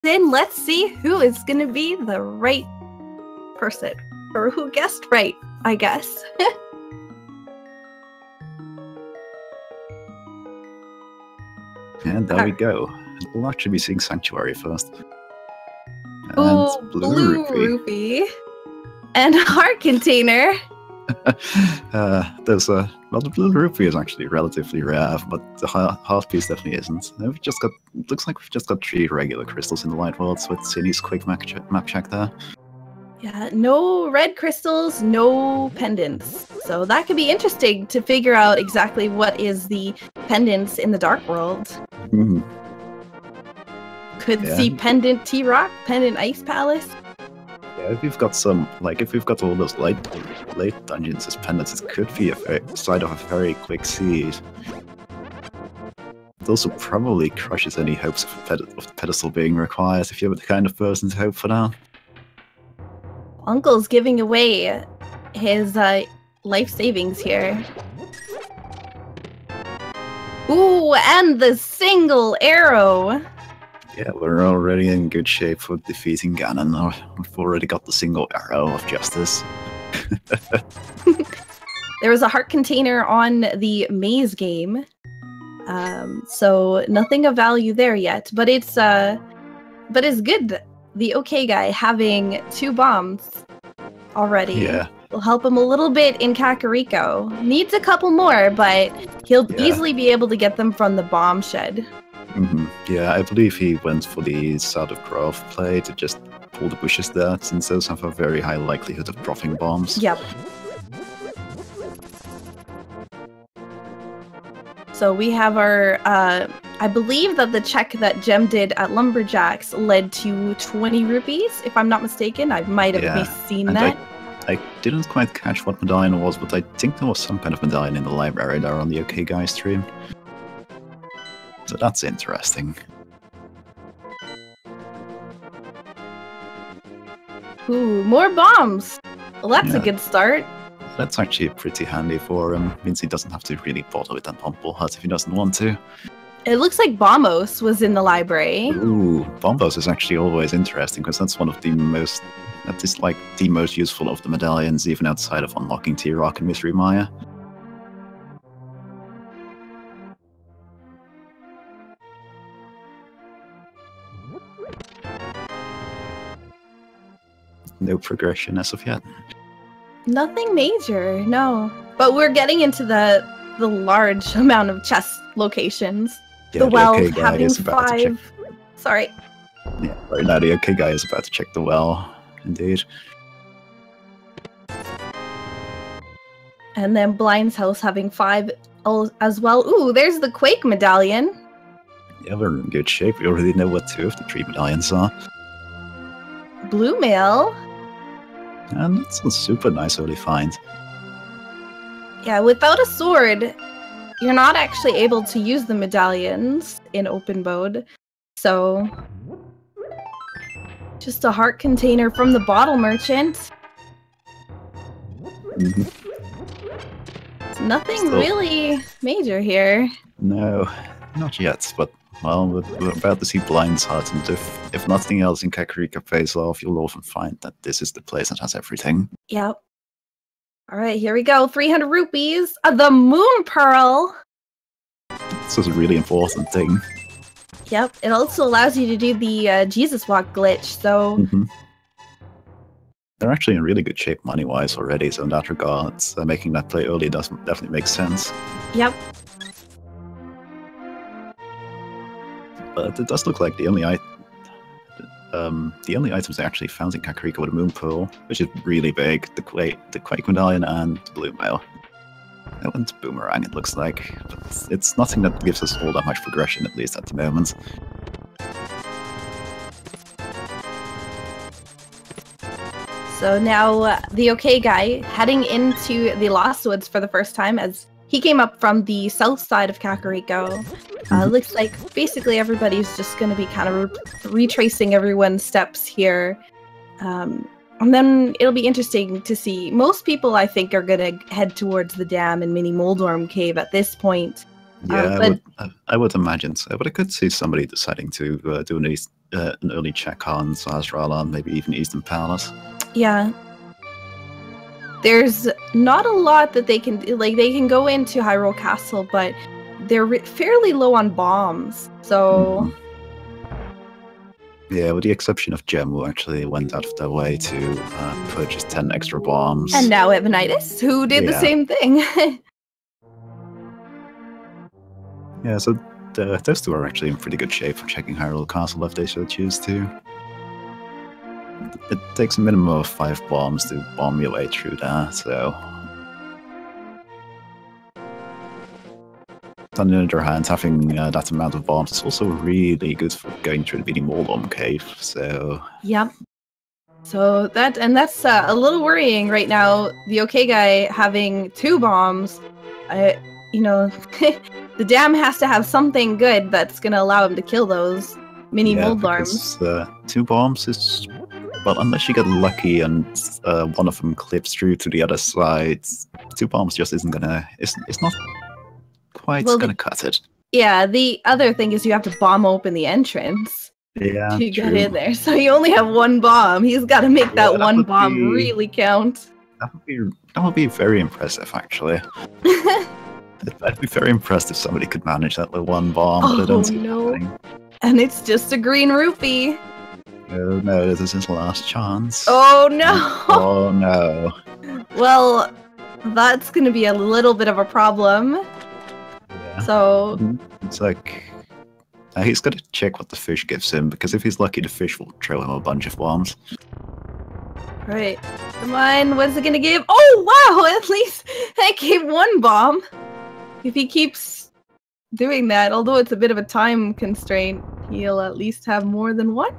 then let's see who is going to be the right person. Or who guessed right, I guess. And there we go. We'll actually be seeing Sanctuary first. And Ooh, Blue Rupee. And Heart Container. There's a well, the Blue Rupee is actually relatively rare, but the Heart piece definitely isn't. We've just got looks like we've just got 3 regular crystals in the Light Worlds with Sinhe's quick map check there. Yeah, no red crystals, no pendants. So that could be interesting to figure out exactly what is the pendants in the Dark World. Mm. Could see pendant T-Rock, pendant Ice Palace. Yeah, if we've got some, like, if we've got all those late dungeons as pendants, it could be a side of a very quick seed. It also probably crushes any hopes of the pedestal being required if you're the kind of person to hope for that. Uncle's giving away his life savings here. Ooh, and the single arrow! Yeah, we're already in good shape for defeating Ganon. We've already got the single arrow of justice. There was a heart container on the maze game. So nothing of value there yet, but it's good. The TheOkayGuy having 2 bombs already will help him a little bit in Kakariko. Needs a couple more, but he'll easily be able to get them from the bomb shed. Yeah, I believe he went for the sort of growth play to just pull the bushes there, since those have a very high likelihood of dropping bombs. Yep. So we have our, I believe that the check that Gem did at Lumberjacks led to 20 rupees, if I'm not mistaken. I might have seen that. I didn't quite catch what medallion it was, but I think there was some kind of medallion in the library there on the TheOkayGuy stream. So that's interesting. Ooh, more bombs! Well, that's a good start. That's actually pretty handy for him. Means he doesn't have to really bother with that Pumpable Hut if he doesn't want to. It looks like Bombos was in the library. Ooh, Bombos is actually always interesting because that's one of the most, that is like the most useful of the medallions, even outside of unlocking T-Rock and Mystery Maya. No progression as of yet. Nothing major, no. But we're getting into the large amount of chest locations. Yeah, the well TheOkayGuy having 5. Sorry. Yeah, right now the TheOkayGuy is about to check the well, indeed. And then Blind's House having 5 as well. Ooh, there's the Quake medallion. Yeah, we're in good shape. We already know what 2 of the 3 medallions are. Blue mail. And that's a super nice early find. Yeah, without a sword, you're not actually able to use the medallions in open mode. So, just a heart container from the bottle merchant. It's nothing really major here. No, not yet, but well, we're about to see Blind's Hut, and if nothing else in Kakariko pays off, you'll often find that this is the place that has everything. Yep. Alright, here we go. 300 rupees. The Moon Pearl! This is a really important thing. Yep, it also allows you to do the Jesus Walk glitch, so... They're actually in really good shape money-wise already, so in that regard, making that play early definitely makes sense. Yep. But it does look like the only items I actually found in Kakariko were the Moon Pearl, which is really big, the Quake Medallion, and the Blue Mail. That one's Boomerang, it looks like. But it's nothing that gives us all that much progression, at least at the moment. So now the TheOkayGuy heading into the Lost Woods for the first time as he came up from the south side of Kakariko. Looks like basically everybody's just going to be kind of retracing everyone's steps here. And then it'll be interesting to see. Most people, I think, are going to head towards the dam and Mini Moldorm Cave at this point. Yeah, But I would imagine so. But I could see somebody deciding to do an early check on Sazrala and maybe even Eastern Palace. yeah, there's not a lot that they can do. Like, they can go into Hyrule Castle, but they're fairly low on bombs. So yeah, with the exception of Gem, who actually went out of their way to purchase 10 extra bombs. and now Evanidus, who did the same thing. Yeah, so those two are actually in pretty good shape for checking Hyrule Castle if they so choose to. It takes a minimum of 5 bombs to bomb your way through that, so... On the other hand, having that amount of bombs is also really good for going through the Moldom cave, so... Yep. So that's a little worrying right now. The OkayGuy having 2 bombs, you know, the dam has to have something good that's going to allow him to kill those mini Moldarms. 2 bombs is... Well, unless you get lucky and one of them clips through to the other side, 2 bombs just isn't gonna... It's not quite gonna cut it. Yeah, the other thing is you have to bomb open the entrance to get in there. So you only have 1 bomb. He's got to make that one bomb really count. That would be very impressive, actually. I'd be very impressed if somebody could manage that with 1 bomb, but I don't see it happening. And it's just a green rupee. Oh no, this is his last chance. Oh no! Oh no. Well, that's going to be a little bit of a problem. Yeah. So... It's like... he's got to check what the fish gives him, because if he's lucky, the fish will throw him a bunch of bombs. Right. Come on, what's it going to give? Oh wow, at least that gave 1 bomb. If he keeps doing that, although it's a bit of a time constraint, he'll at least have more than 1.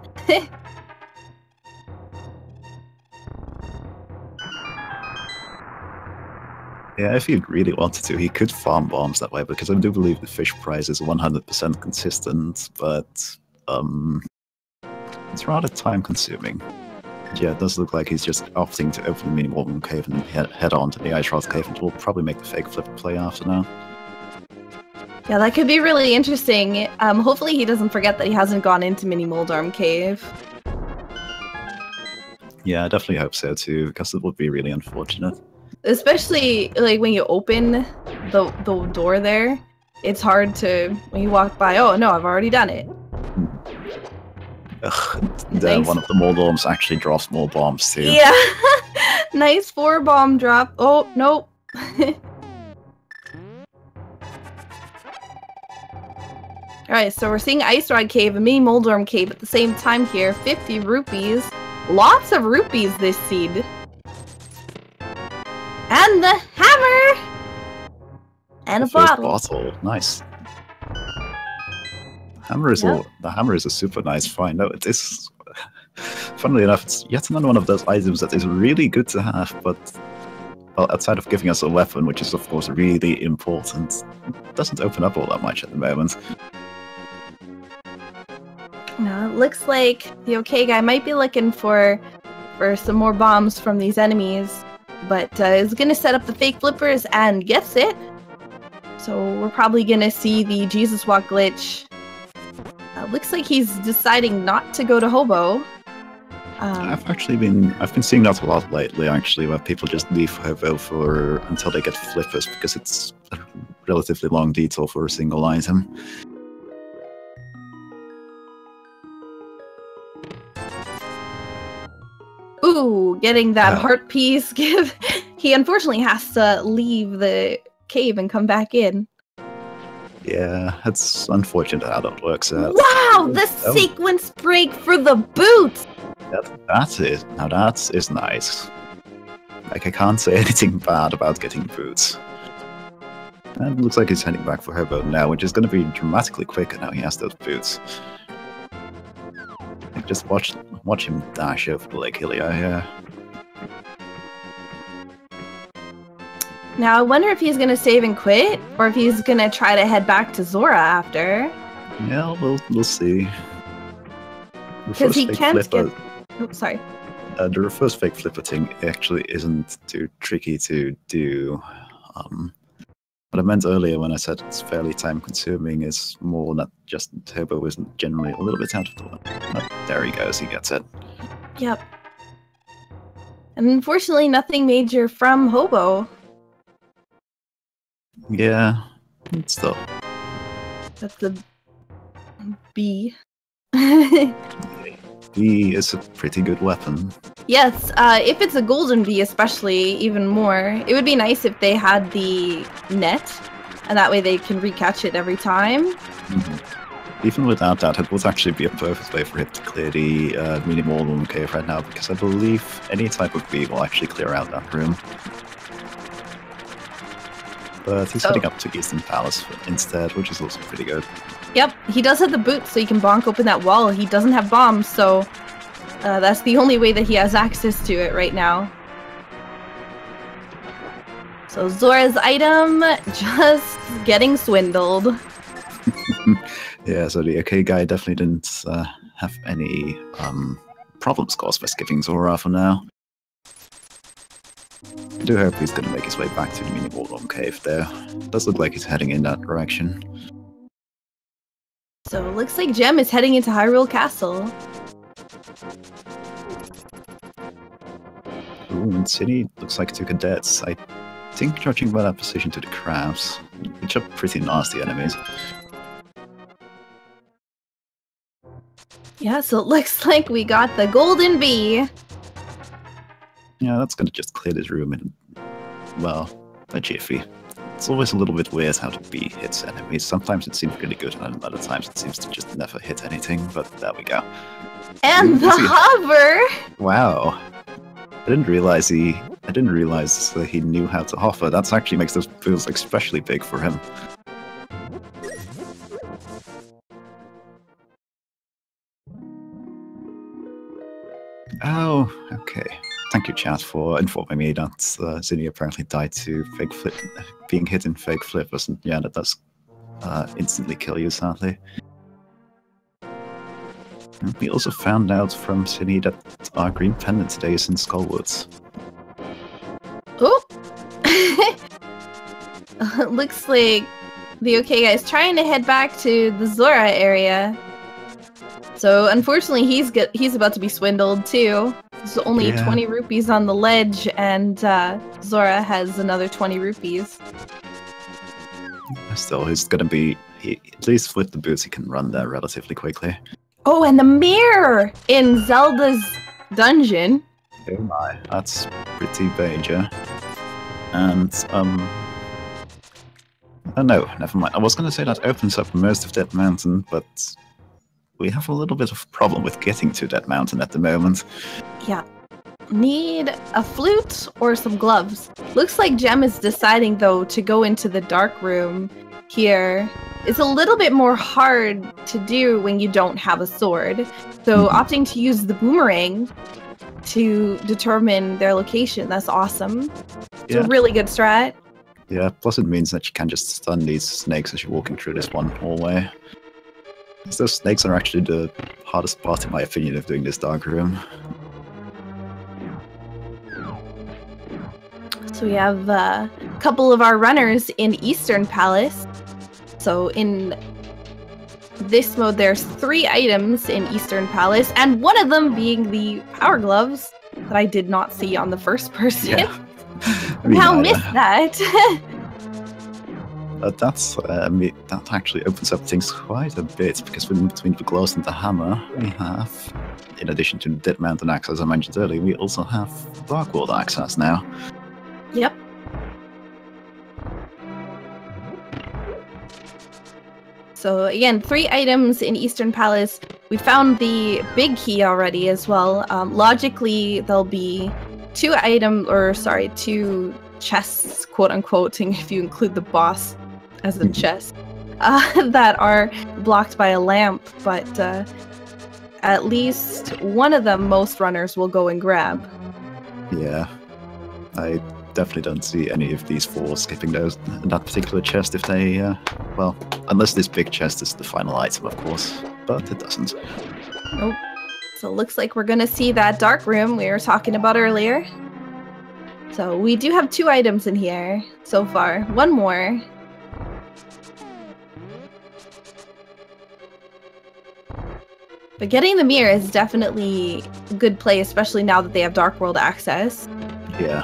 Yeah, if he really wanted to, he could farm bombs that way, because I do believe the fish price is 100% consistent, but it's rather time-consuming. Yeah, it does look like he's just opting to open the mini Moldom cave and head on to the Ice Rod cave, and we'll probably make the fake flip play after now. Yeah, that could be really interesting. Hopefully he doesn't forget that he hasn't gone into mini Moldarm cave. Yeah, I definitely hope so too, because it would be really unfortunate. Especially like when you open the door there, it's hard to, when you walk by, oh no, I've already done it. Nice. One of the Moldorms actually drops more bombs too. Yeah, nice 4 bomb drop. Oh, nope. Alright, so we're seeing Ice Rod Cave and Mini Moldorm Cave at the same time here. 50 rupees. Lots of rupees this seed. And the hammer! And a bottle. Nice. The hammer is a super nice find. No, it is. Funnily enough, it's yet another one of those items that is really good to have, but well, outside of giving us a weapon, which is of course really important, it doesn't open up all that much at the moment. Now it looks like the OkayGuy might be looking for some more bombs from these enemies, but is gonna set up the fake flippers and gets it. So we're probably gonna see the Jesus Walk glitch. Looks like he's deciding not to go to Hobo. I've been seeing that a lot lately, actually, where people just leave Hobo until they get flippers, because it's a relatively long detour for a single item. Ooh, getting that heart piece. He unfortunately has to leave the cave and come back in. Yeah, it's unfortunate how that works out. Wow, the sequence break for the boot! That is nice. Like, I can't say anything bad about getting boots. And it looks like he's heading back for Hobo now, which is going to be dramatically quicker now he has those boots. Like, just watch him dash over the Lake Hylia here. Now, I wonder if he's going to save and quit, or if he's going to try to head back to Zora after. Yeah, we'll see. Because he can't get... Oh, sorry. The reverse fake flipper thing actually isn't too tricky to do. What I meant earlier when I said it's fairly time-consuming is more that just Turbo isn't generally a little bit out of the way. But there he goes, he gets it. Yep. And unfortunately, nothing major from Hobo. Yeah, still. That's the B. B is a pretty good weapon. Yes, if it's a golden bee especially, even more. It would be nice if they had the net, and that way they can recatch it every time. Mm-hmm. Even without that, it would actually be a perfect way for him to clear the mini-Wall cave right now, because I believe any type of bee will actually clear out that room. But he's heading up to Eastern Palace instead, which is also pretty good. Yep, he does have the boots, so he can bonk open that wall. He doesn't have bombs, so that's the only way that he has access to it right now. So Zora's item just getting swindled. Yeah, so the ALTTP definitely didn't have any problems caused by skipping Zora for now. I do hope he's going to make his way back to the mini-Wall cave there. Does look like he's heading in that direction. So it looks like Gem is heading into Hyrule Castle. Ooh, and Sinhe looks like two cadets. I think judging by that position to the crabs, which are pretty nasty enemies. Yeah, so it looks like we got the golden bee. Yeah, that's going to just clear this room in, well, a jiffy. It's always a little bit weird how the bee hits enemies. Sometimes it seems really good, and other times it seems to just never hit anything, but there we go. And the hover! Wow. I didn't realize he knew how to hover. That actually makes those moves especially big for him. Oh, okay. Thank you, chat, for informing me that Sinhe apparently died to fake flip, being hit in fake flip. Yeah, that does instantly kill you, sadly. And we also found out from Sinhe that our green pendant today is in Skullwoods. Oh! Looks like the ALTTP is trying to head back to the Zora area. So unfortunately, he's about to be swindled too. There's only 20 rupees on the ledge, and Zora has another 20 rupees. Still, he's gonna be at least with the boots. He can run there relatively quickly. Oh, and the mirror in Zelda's dungeon. Oh my, that's pretty major. And oh no, never mind. I was gonna say that opens up most of that mountain, but we have a little bit of a problem with getting to that mountain at the moment. Yeah. Need a flute or some gloves. Looks like Gem is deciding, though, to go into the dark room here. It's a little bit more hard to do when you don't have a sword. So opting to use the boomerang to determine their location. That's awesome. It's a really good strat. Yeah, plus it means that you can just stun these snakes as you're walking through this one hallway. Those snakes are actually the hardest part, in my opinion, of doing this dark room. So we have a couple of our runners in Eastern Palace. So in this mode, there's 3 items in Eastern Palace, and one of them being the power gloves that I did not see on the first person. Yeah. Now missed that. That actually opens up things quite a bit, because in between the gloves and the hammer, we have, in addition to the Dead Mountain Axe, as I mentioned earlier, we also have Dark World access now. Yep. So again, 3 items in Eastern Palace. We found the big key already as well. Logically, there'll be 2 chests, quote unquote, if you include the boss as a chest, that are blocked by a lamp, but at least one of them most runners will go and grab. Yeah, I definitely don't see any of these 4 skipping that particular chest if they, well, unless this big chest is the final item, of course, but it doesn't. Nope. So it looks like we're gonna see that dark room we were talking about earlier. So we do have 2 items in here so far. One more. But getting the mirror is definitely a good play, especially now that they have Dark World access. Yeah.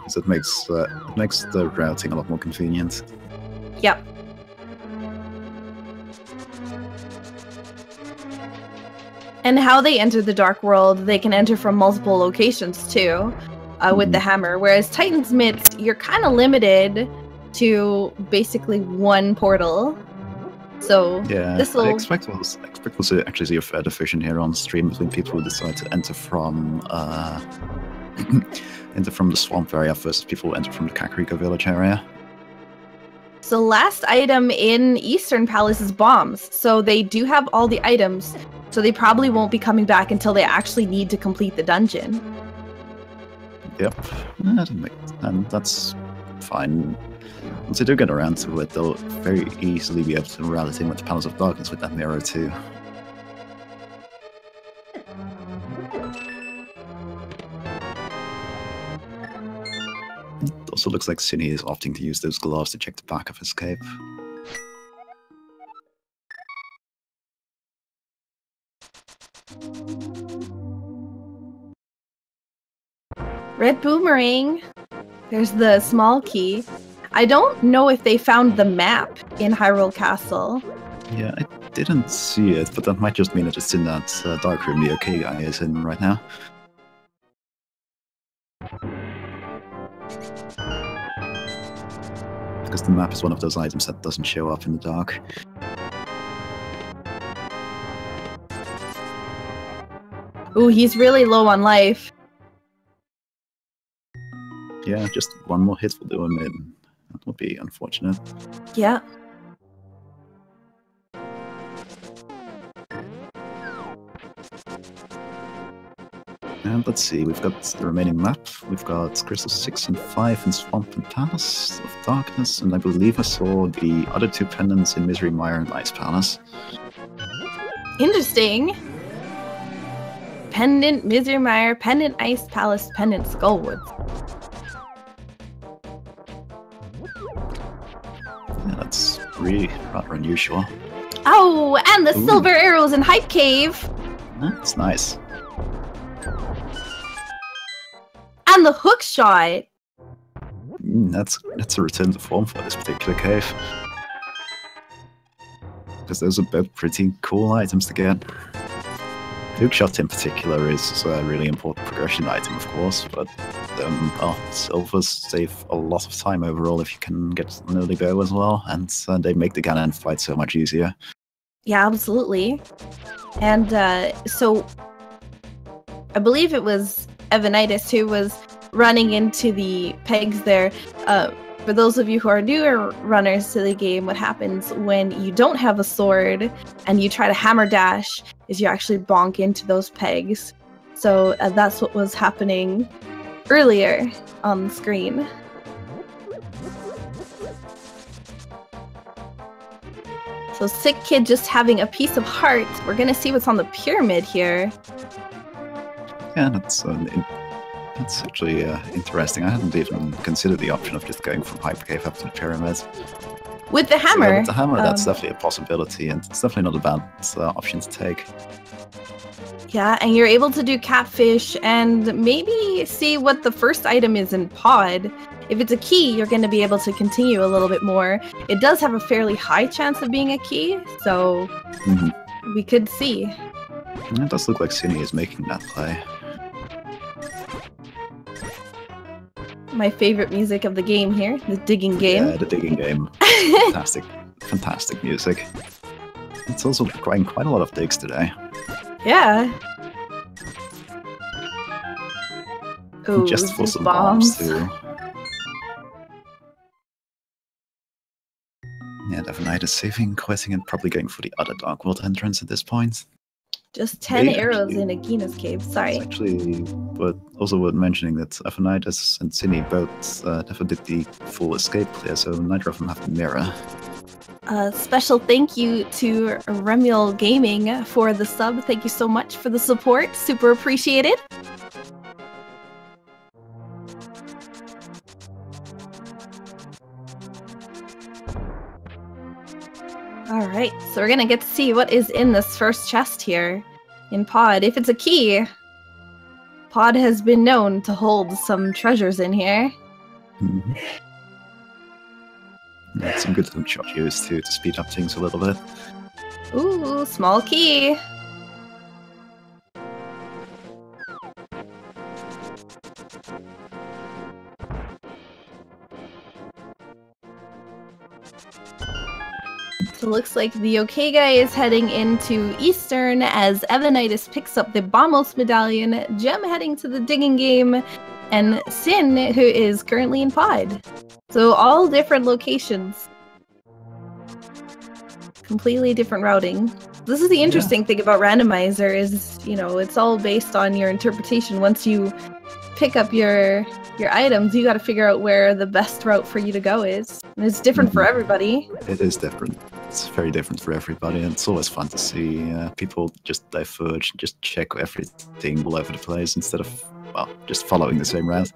So it makes the routing a lot more convenient. Yep. And how they enter the Dark World, they can enter from multiple locations too, with the hammer. Whereas Titan's Midst, you're kind of limited to basically one portal. So yeah, this'll... I expect we'll actually see a fair division here on stream between people who decide to enter from the swamp area versus people who enter from the Kakariko village area. So last item in Eastern Palace is bombs. So they do have all the items. So they probably won't be coming back until they actually need to complete the dungeon. Yep, and that's fine. Once they do get around to it, they'll very easily be able to rally in with the Palace of Darkness with that mirror too. It also looks like Sinhe is opting to use those gloves to check the back of his cape. Red boomerang. There's the small key. I don't know if they found the map in Hyrule Castle. Yeah, I didn't see it, but that might just mean that it's in that dark room the TheOkayGuy is in right now. Because the map is one of those items that doesn't show up in the dark. Ooh, he's really low on life. Yeah, just one more hit will do him in. That would be unfortunate. Yeah. And let's see, we've got the remaining map. We've got Crystal 6 and 5 in Swamp and Palace of Darkness, and I believe I saw the other two pendants in Misery Mire and Ice Palace. Interesting. Pendant Misery Mire, Pendant Ice Palace, Pendant Skullwoods. Yeah, that's really rather unusual. Oh, and the Ooh. silver arrows in Hype Cave! That's nice. And the hook shot! That's a return to form for this particular cave. Because those are both pretty cool items to get. Hookshot in particular is a really important progression item, of course, but silvers save a lot of time overall if you can get an early bow as well, and they make the Ganon fight so much easier. Yeah, absolutely. And so I believe it was Evanidus who was running into the pegs there. For those of you who are newer runners to the game, what happens when you don't have a sword and you try to hammer dash is you actually bonk into those pegs. So that's what was happening earlier on the screen. So Sick Kid just having a piece of heart. We're gonna see what's on the pyramid here. Yeah, that's actually interesting. I hadn't even considered the option of just going from Hyper Cave up to the pyramid. With the hammer. Yeah, with the hammer, that's definitely a possibility, and it's definitely not a bad option to take. Yeah, and you're able to do catfish and maybe see what the first item is in pod. If it's a key, you're going to be able to continue a little bit more. It does have a fairly high chance of being a key, so we could see. It does look like Sinhe is making that play. My favorite music of the game here, the digging game. Yeah, the digging game. Fantastic music. It's also requiring quite a lot of digs today. Yeah. Ooh, just for some bombs too. Yeah, Evanidus saving, quitting, and probably going for the other Dark World entrance at this point. Just 10 arrows in Agina's cave, sorry. It's actually, but also worth mentioning that Evanidus and Sinhe both never did the full escape clear, so neither of them have the mirror. Special thank you to Remuel Gaming for the sub. Thank you so much for the support. Super appreciated. Alright, So we're gonna get to see what is in this first chest here in Pod. If it's a key, Pod has been known to hold some treasures in here. Mm-hmm. Yeah, some good loot shot used to speed up things a little bit. Ooh, small key. So it looks like the OkayGuy is heading into Eastern as Evanidus picks up the Bombos medallion, Gem heading to the digging game, and Sin, who is currently in Pod. So all different locations. Completely different routing. This is the interesting thing about Randomizer is, you know, it's all based on your interpretation. Once you pick up your items, you got to figure out where the best route for you to go is. And it's different for everybody. It is different. It's very different for everybody, and it's always fun to see people just diverge, just check everything all over the place instead of, well, just following the same route.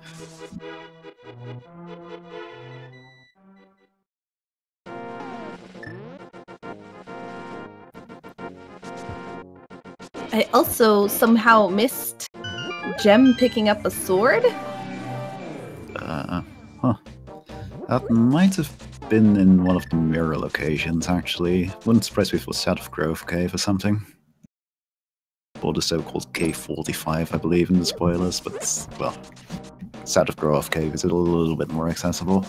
I also somehow missed Gem picking up a sword. That might have been in one of the mirror locations, actually. Wouldn't surprise me if it was South of Grove Cave or something. Or the so-called Cave 45, I believe, in the spoilers, but, well, South of Grove Cave is a little bit more accessible.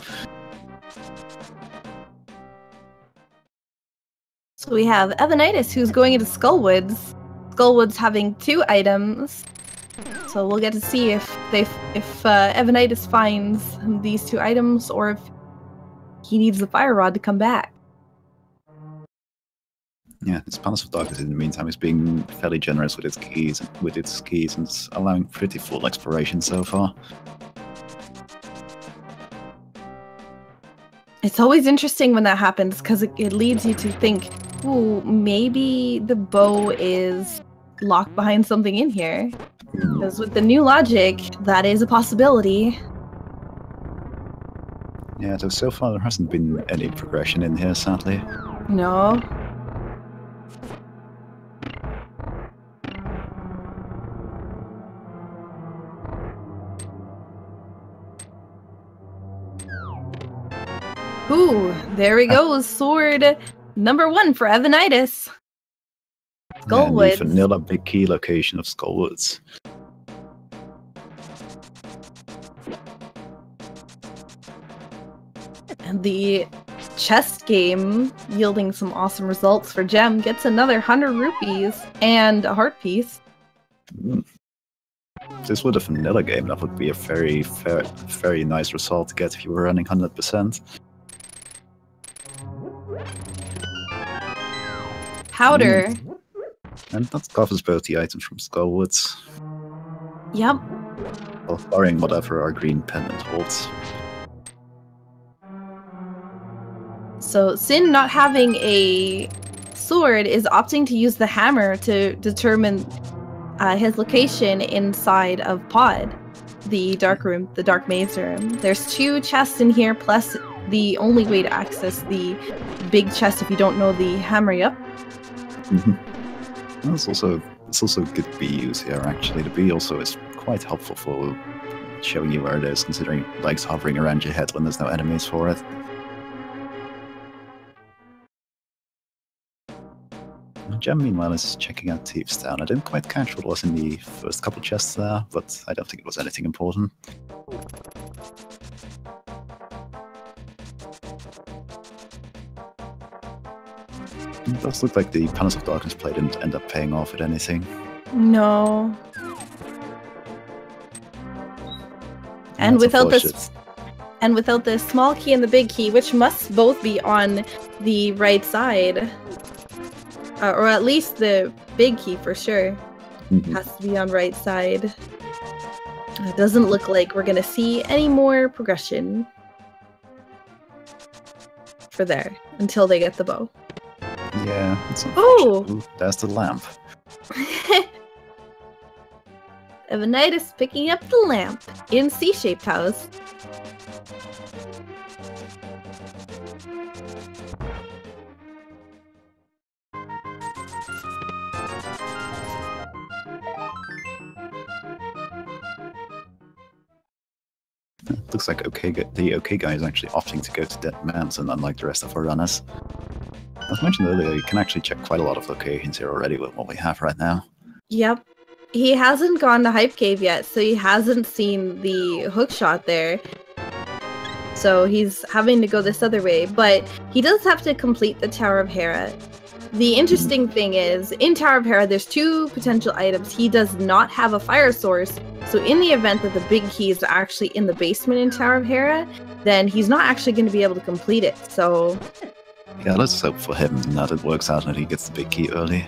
So we have Evanidus, who's going into Skullwoods. Skullwoods having 2 items. So we'll get to see if Evanidus finds these 2 items or if he needs the fire rod to come back. Yeah, this Palace of Darkness in the meantime is being fairly generous with its keys and it's allowing pretty full exploration so far. It's always interesting when that happens because it leads you to think, ooh, maybe the bow is locked behind something in here. Because with the new logic, that is a possibility. Yeah, so far there hasn't been any progression in here, sadly. No. Ooh, there we go. Sword number 1 for Evanidus. Skullwoods. Yeah, the vanilla big key location of Skullwoods. And the chest game, yielding some awesome results for Gem, gets another 100 rupees and a heart piece. If this were the vanilla game, that would be a very nice result to get if you were running 100%. Powder. And that covers both the items from Skullwoods. Yep. Well, barring whatever our green pendant holds. So Sin, not having a sword, is opting to use the hammer to determine his location inside of Pod, the dark room, the dark maze room. There's 2 chests in here, plus the only way to access the big chest if you don't know the hammer. Yep. It's also good bee use here, actually. The bee also is quite helpful for showing you where it is, considering it likes hovering around your head when there's no enemies for it. Gem, meanwhile, is checking out Thieves Town. I didn't quite catch what was in the first couple chests there, but I don't think it was anything important. It does look like the Palace of Darkness play didn't end up paying off at anything. No. And without this small key and the big key, which must both be on the right side, or at least the big key for sure, has to be on right side. It doesn't look like we're gonna see any more progression for there until they get the bow. Yeah, it's unfortunate. Ooh, there's the lamp. Evanidus picking up the lamp in C-shaped house. It looks like the OK guy is actually opting to go to Dead Mountain, unlike the rest of our runners. As mentioned earlier, you can actually check quite a lot of locations here already with what we have right now. Yep. He hasn't gone to Hype Cave yet, so he hasn't seen the hook shot there. So he's having to go this other way, but he does have to complete the Tower of Hera. The interesting thing is, in Tower of Hera, there's 2 potential items. He does not have a fire source, so in the event that the big key is actually in the basement in Tower of Hera, then he's not actually going to be able to complete it, so... Yeah, let's hope for him that it works out and he gets the big key early.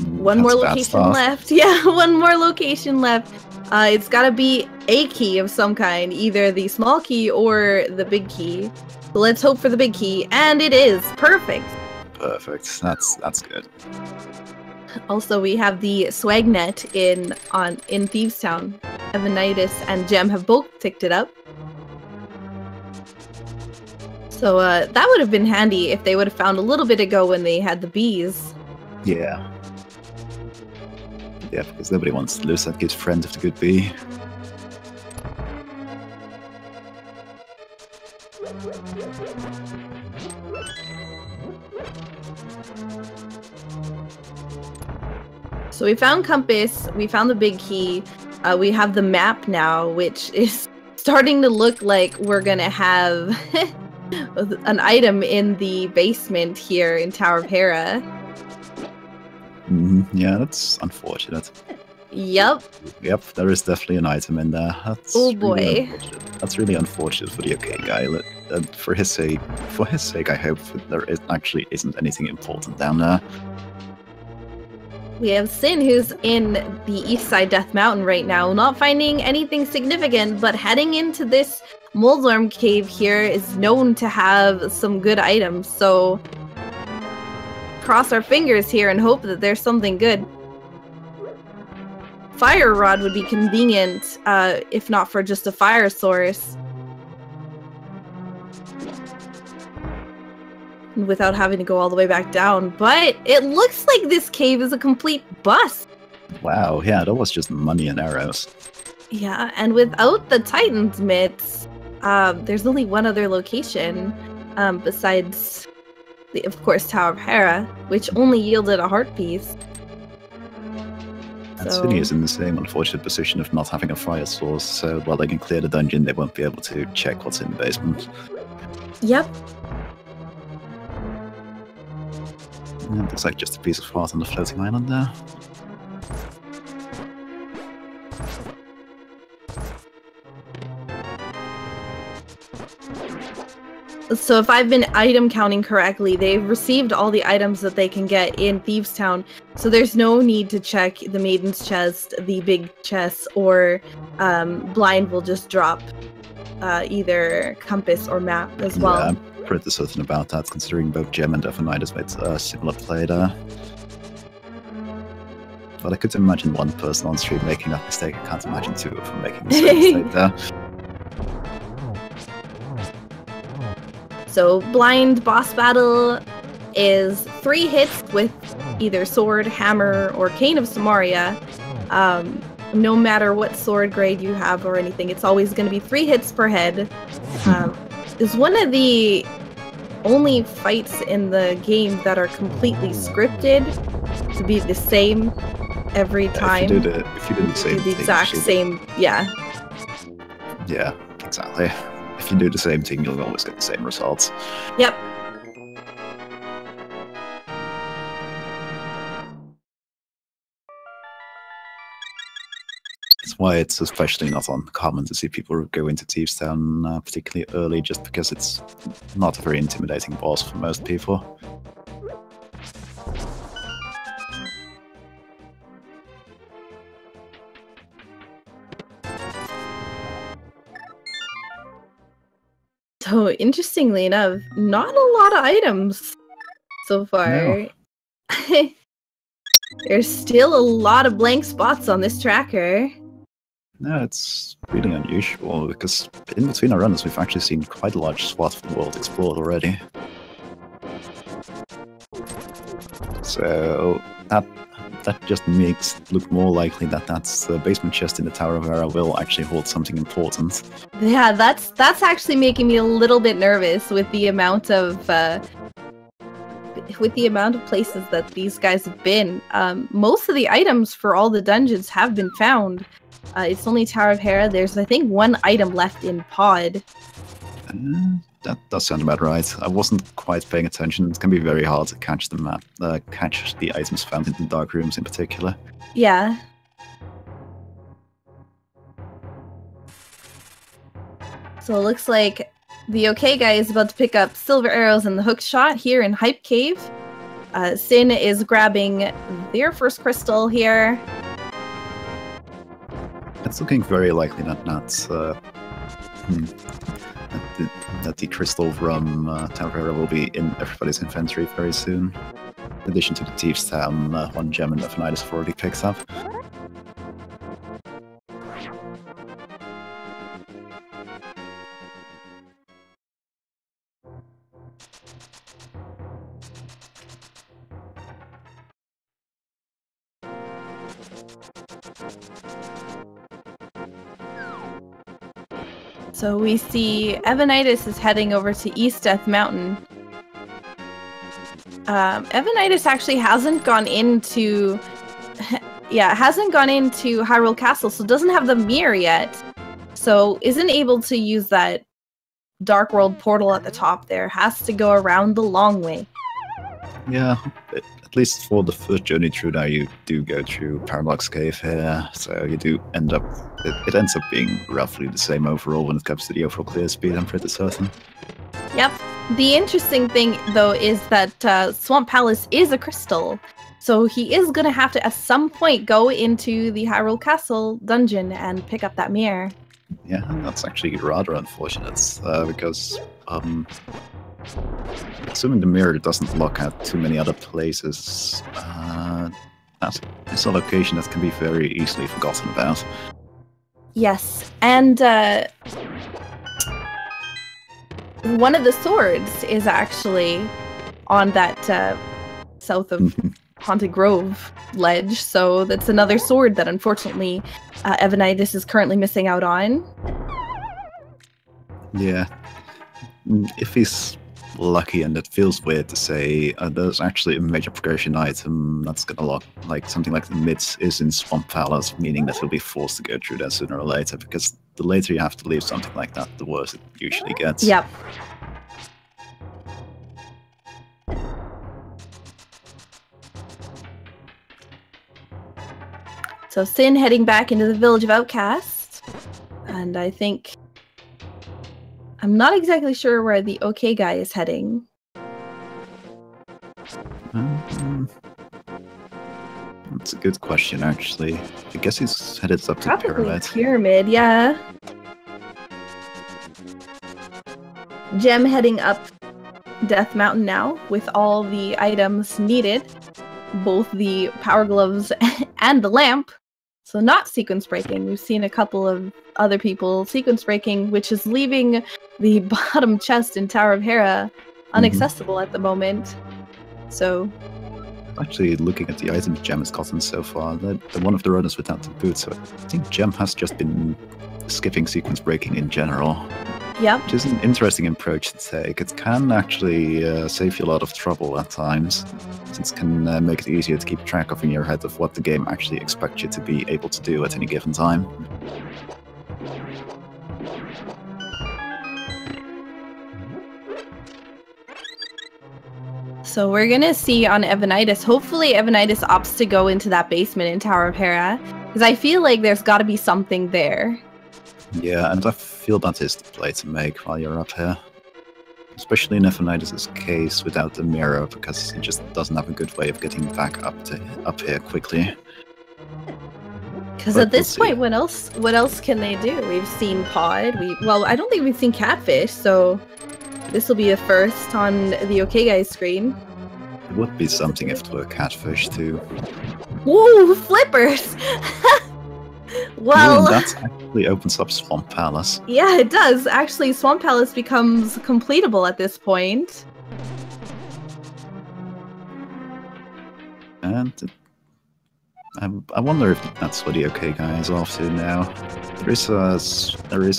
One more location left. Yeah, one more location left. It's got to be a key of some kind, either the small key or the big key. So let's hope for the big key, and it is perfect. Perfect. That's good. Also, we have the Swagnet in Thievestown. Evanidus and Gem have both picked it up. So that would have been handy if they would have found a little bit ago when they had the bees. Yeah. Yeah, because nobody wants to lose that good friend of the good bee. So we found Compass, we found the big key, we have the map now, which is starting to look like we're gonna have an item in the basement here in Tower of Hera. Yeah, that's unfortunate. Yep. Yep, there is definitely an item in there. That's oh boy. Really that's really unfortunate for the OK guy. For his sake, I hope there actually isn't anything important down there. We have Sin, who's in the east side Death Mountain right now, not finding anything significant, but heading into this Moldarm cave here is known to have some good items, so cross our fingers here and hope that there's something good. Fire Rod would be convenient, if not for just a fire source. Without having to go all the way back down, but it looks like this cave is a complete bust. Wow, yeah, that was just money and arrows. Yeah, and without the Titan's mitts, there's only one other location, besides, of course, Tower of Hera, which only yielded a heart piece. And Sinhe is in the same unfortunate position of not having a fire source, so while they can clear the dungeon, they won't be able to check what's in the basement. Yep. Yeah, looks like just a piece of heart on the floating island there. So if I've been item counting correctly, they've received all the items that they can get in Thievestown, so there's no need to check the Maiden's Chest, the big chest, or Blind will just drop either compass or map as well. Yeah, I'm pretty certain about that, considering both Gem and Evanidus made a similar play there. But I could imagine one person on stream making that mistake. I can't imagine 2 of them making the same mistake there. So Blind boss battle is 3 hits with either sword, hammer, or Cane of Samaria. No matter what sword grade you have or anything, it's always going to be 3 hits per head. It's one of the only fights in the game that are completely scripted to be the same every time. If you did the same the exact same, yeah. Yeah, exactly. If you do the same thing, you'll always get the same results. Yep. That's why it's especially not uncommon to see people go into Thievestown particularly early, just because it's not a very intimidating boss for most people. So, interestingly enough, not a lot of items so far. No. There's still a lot of blank spots on this tracker. No, it's really unusual, because in between our runs, we've actually seen quite a large swath of the world explored already. So, that just makes it look more likely that that's the basement chest in the Tower of Era will actually hold something important. Yeah, that's actually making me a little bit nervous with the amount of places that these guys have been. Most of the items for all the dungeons have been found. It's only Tower of Hera. There's, I think, one item left in Pod. That does sound about right. I wasn't quite paying attention. It can be very hard to catch catch the items found in the dark rooms in particular. Yeah. So it looks like the ALTTP is about to pick up silver arrows in the hook shot here in Hype Cave. Sinhe is grabbing their first crystal here. It's looking very likely that that the crystal from Tower of Hera will be in everybody's inventory very soon. In addition to the Thieves' Town, one gem and Evanidus have already picked up. So we see Evanidus is heading over to East Death Mountain. Evanidus actually hasn't gone into Hyrule Castle, so doesn't have the mirror yet. So isn't able to use that Dark World portal at the top there. Has to go around the long way. Yeah, at least for the first journey through there, you do go through Paradox Cave here, so you do end up... It ends up being roughly the same overall when it comes to the overall clear speed, I'm pretty certain. Yep. The interesting thing, though, is that Swamp Palace is a crystal, so he is going to have to, at some point, go into the Hyrule Castle dungeon and pick up that mirror. Yeah, that's actually rather unfortunate, because... assuming the mirror doesn't lock at too many other places, that's a location that can be very easily forgotten about. Yes, and one of the swords is actually on that south of Haunted Grove ledge, so that's another sword that unfortunately Evanidus is currently missing out on. Yeah, if he's lucky, and it feels weird to say, there's actually a major progression item that's gonna lock, like something like the mids is in Swamp Palace, meaning that he'll be forced to go through that sooner or later, because the later you have to leave something like that, the worse it usually gets. Yep. So Sinhe heading back into the Village of Outcasts, and I think... I'm not exactly sure where the ALTTP is heading. That's a good question, actually. I guess he's headed up to Probably Pyramid. Pyramid, yeah. Gem heading up Death Mountain now with all the items needed. Both the power gloves and the lamp. So not sequence breaking. We've seen a couple of other people sequence breaking, which is leaving the bottom chest in Tower of Hera inaccessible at the moment. So... Actually, looking at the items Gem has gotten so far, they're one of the runners without the boot, so I think Gem has just been skipping sequence breaking in general. Yep. Which is an interesting approach to take. It can actually save you a lot of trouble at times, since it can make it easier to keep track of in your head of what the game actually expects you to be able to do at any given time. So we're gonna see on Evanidus, hopefully Evanidus opts to go into that basement in Tower of Hera, because I feel like there's gotta be something there. Yeah, and I feel that is the play to make while you're up here. Especially in Evanidus' case without the mirror, because he just doesn't have a good way of getting back up here quickly. Because at this point, what else can they do? We've seen Pod, well, I don't think we've seen Catfish, so this will be a first on the ALTTP screen. It would be something if it were Catfish too. Woo, flippers! Well, that actually opens up Swamp Palace. Yeah, it does. Actually, Swamp Palace becomes completable at this point. And I wonder if that's what the OkayGuy is off to now. There is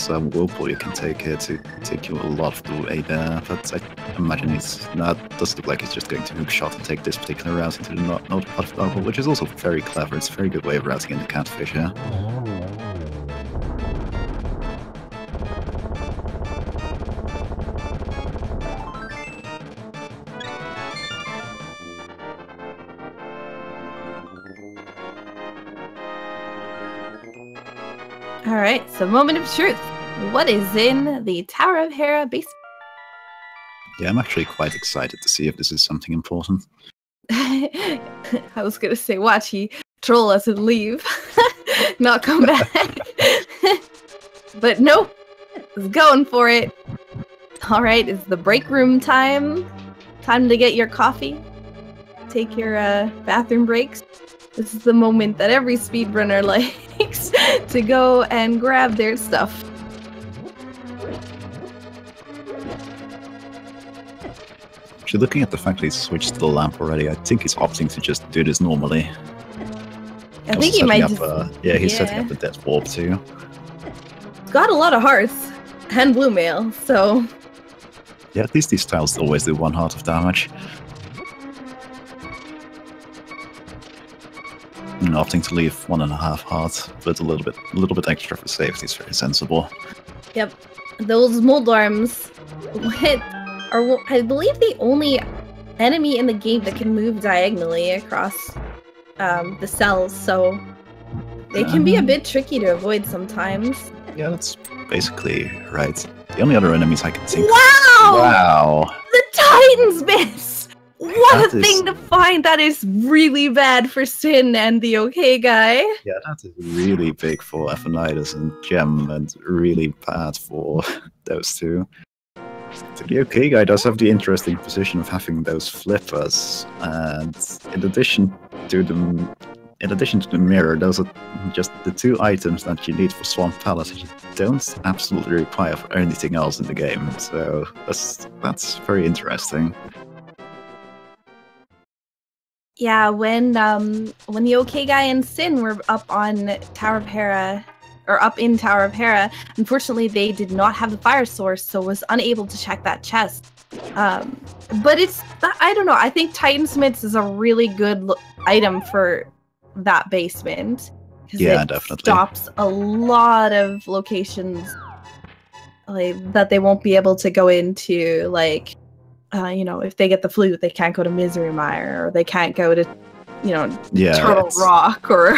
a whirlpool you can take here to take you a lot of the way there, but I imagine it's not. Doesn't look like it's just going to hook shot and take this particular route into the north part of the level, which is also very clever. It's a very good way of routing in the catfish here. Alright, so moment of truth. What is in the Tower of Hera basement? Yeah, I'm actually quite excited to see if this is something important. I was gonna say, watch he troll us and leave. Not come back. But nope. He's going for it. Alright, it's the break room time. Time to get your coffee. Take your bathroom breaks. This is the moment that every speedrunner likes to go and grab their stuff. Actually, looking at the fact that he's switched to the lamp already, I think he's opting to just do this normally. I think he might just... he's setting up a death warp too. Got a lot of hearts and blue mail, so... Yeah, at least these tiles always do 1 heart of damage. And opting to leave 1.5 hearts, but a little bit extra for safety is very sensible. Yep, those mold arms are, I believe, the only enemy in the game that can move diagonally across the cells, so they can be a bit tricky to avoid sometimes. Yeah, that's basically right. The only other enemies I can think. Wow! Wow! The Titans miss! What a thing to find! That is really bad for Sin and the OkayGuy. Yeah, that is really big for Evanidus and Gem, and really bad for those two. So the OkayGuy does have the interesting position of having those flippers, and in addition to the mirror, those are just the 2 items that you need for Swamp Palace that you don't absolutely require for anything else in the game. So that's very interesting. Yeah, when the OkayGuy and Sin were up on Tower of Hera, or up in Tower of Hera, unfortunately they did not have the fire source, so was unable to check that chest. But I don't know, I think Titansmiths is a really good item for that basement. Yeah, it definitely. Stops a lot of locations that they won't be able to go into, like, if they get the flu, they can't go to Misery Mire, or they can't go to, Turtle Rock, or...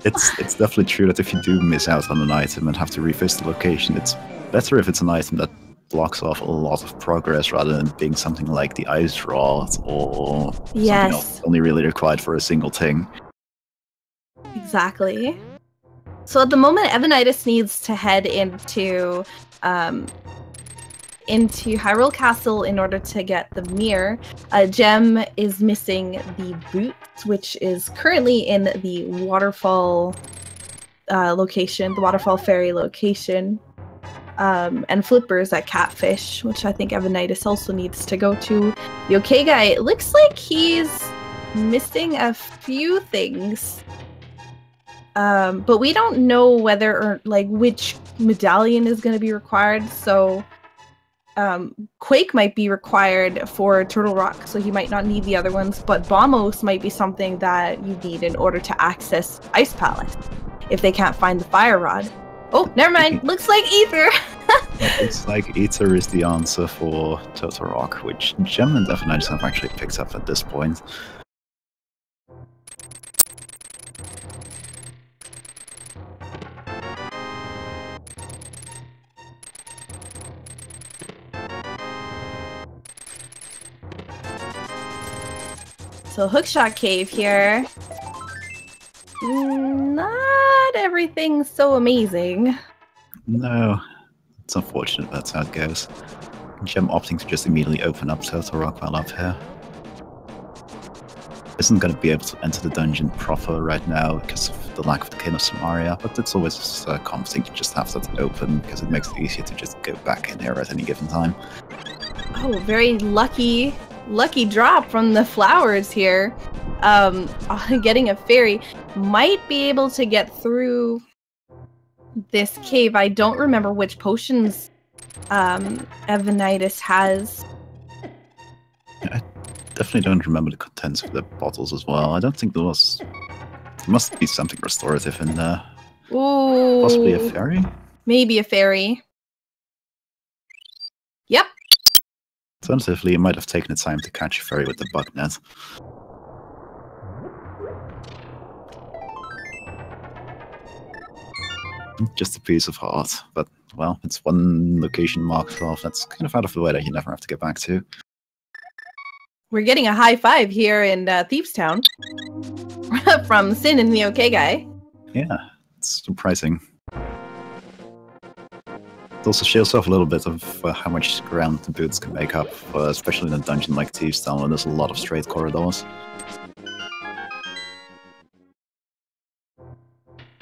it's definitely true that if you do miss out on an item and have to revisit the location, it's better if it's an item that blocks off a lot of progress rather than being something like the Ice Rod or something else only really required for a single thing. Exactly. So at the moment, Evanidus needs to head into Hyrule Castle in order to get the mirror. Gem is missing the boots, which is currently in the waterfall location, the waterfall ferry location, and Flipper's at Catfish, which I think Evanidus also needs to go to. The OkayGuy, it looks like he's missing a few things, but we don't know whether or which medallion is going to be required. So Quake might be required for Turtle Rock, so he might not need the other ones, but Bombos might be something that you need in order to access Ice Palace if they can't find the Fire Rod. Oh, never mind. Looks like Ether. It's like Ether is the answer for Turtle Rock, which Gem and Evanidus have actually picked up at this point. So Hookshot Cave here. Not everything's so amazing. No, it's unfortunate that's how it goes. Gem opting to just immediately open up Turtle Rock while up here. Isn't going to be able to enter the dungeon proper right now because of the lack of the King of Samaria, but it's always comforting to just have that open because it makes it easier to just go back in here at any given time. Oh, very lucky lucky drop from the flowers here. Getting a fairy might be able to get through this cave. I don't remember which potions Evanidus has. I definitely don't remember the contents of the bottles as well. I don't think there was... There must be something restorative in there. Ooh. Possibly a fairy? Maybe a fairy. Yep. Alternatively, it might have taken its time to catch a fairy with the bug net. Just a piece of heart, but, well, it's one location marked off. That's kind of out of the way that you never have to get back to. We're getting a high five here in Thieves Town from Sin and TheOkayGuy. Yeah, it's surprising. It also shows off a little bit of how much ground the boots can make up, especially in a dungeon like Thieves Town where there's a lot of straight corridors.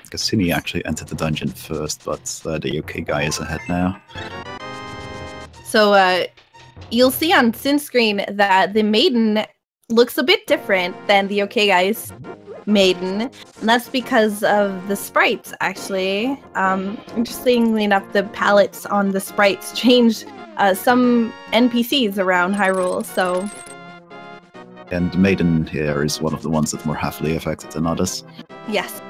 Because Sinhe actually entered the dungeon first, but TheOkayGuy is ahead now. So, you'll see on Sin's screen that the maiden looks a bit different than TheOkayGuy's maiden, and that's because of the sprites, actually. Interestingly enough, the palettes on the sprites changed some NPCs around Hyrule, so... And the maiden here is one of the ones that's more heavily affected than others. Yes.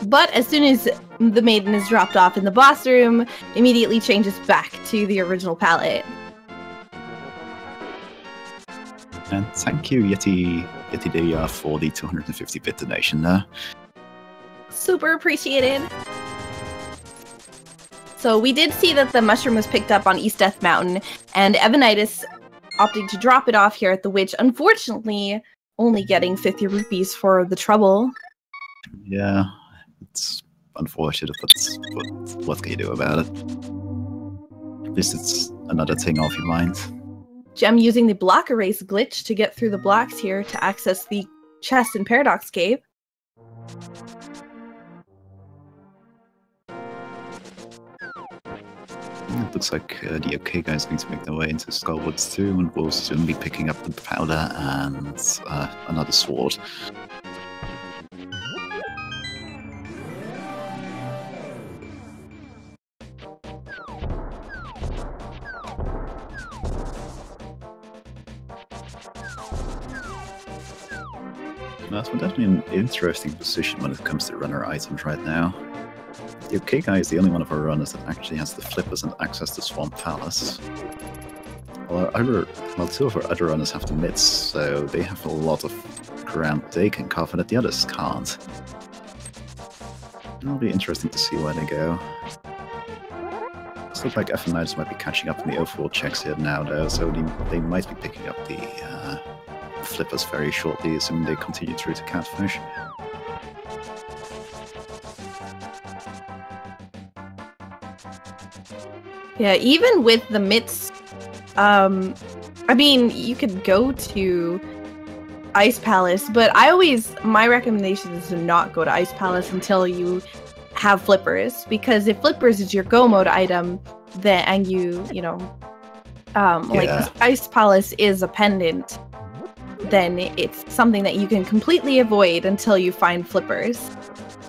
But as soon as the maiden is dropped off in the boss room, immediately changes back to the original palette. And thank you, Yeti for the 250-bit donation there. Super appreciated. So we did see that the mushroom was picked up on East Death Mountain, and Evanidus opting to drop it off here at the Witch, unfortunately only getting 50 rupees for the trouble. Yeah, it's unfortunate, but what can you do about it? At least it's another thing off your mind. Gem using the block erase glitch to get through the blocks here to access the chest in Paradox Cave. It looks like the TheOkayGuy is going to make their way into Skullwoods too, and we'll soon be picking up the powder and another sword. That's definitely an interesting position when it comes to runner items right now. The TheOkayGuy is the only one of our runners that actually has the flippers and access to Swamp Palace. Well, two of our other runners have the mitts, so they have a lot of ground they can cover that the others can't. It'll be interesting to see where they go. It looks like Evanidus might be catching up in the overall checks here now, though, so they might be picking up the flippers very shortly, assuming they continue through to Catfish. Yeah, even with the mitts, I mean, you could go to Ice Palace, but my recommendation is to not go to Ice Palace until you have flippers, because if flippers is your go mode item, then, and like Ice Palace is a pendant, then it's something that you can completely avoid until you find flippers.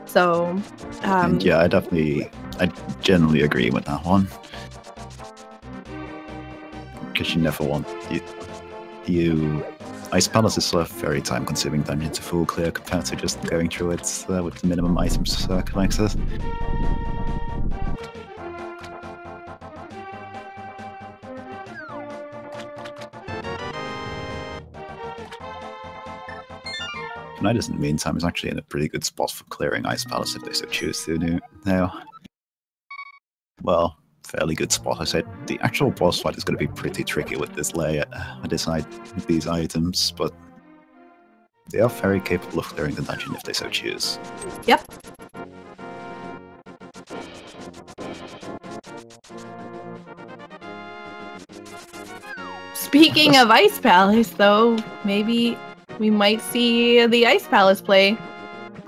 So, yeah, I generally agree with that one. Because you never want Ice Palace is a very time-consuming dungeon to full clear compared to just going through it with the minimum items collected. Evanidus, in the meantime, is actually in a pretty good spot for clearing Ice Palace if they so choose to now. Well, fairly good spot. I said the actual boss fight is going to be pretty tricky with this with these items, but they are very capable of clearing the dungeon if they so choose. Yep. Speaking of Ice Palace, though, maybe we might see the Ice Palace play.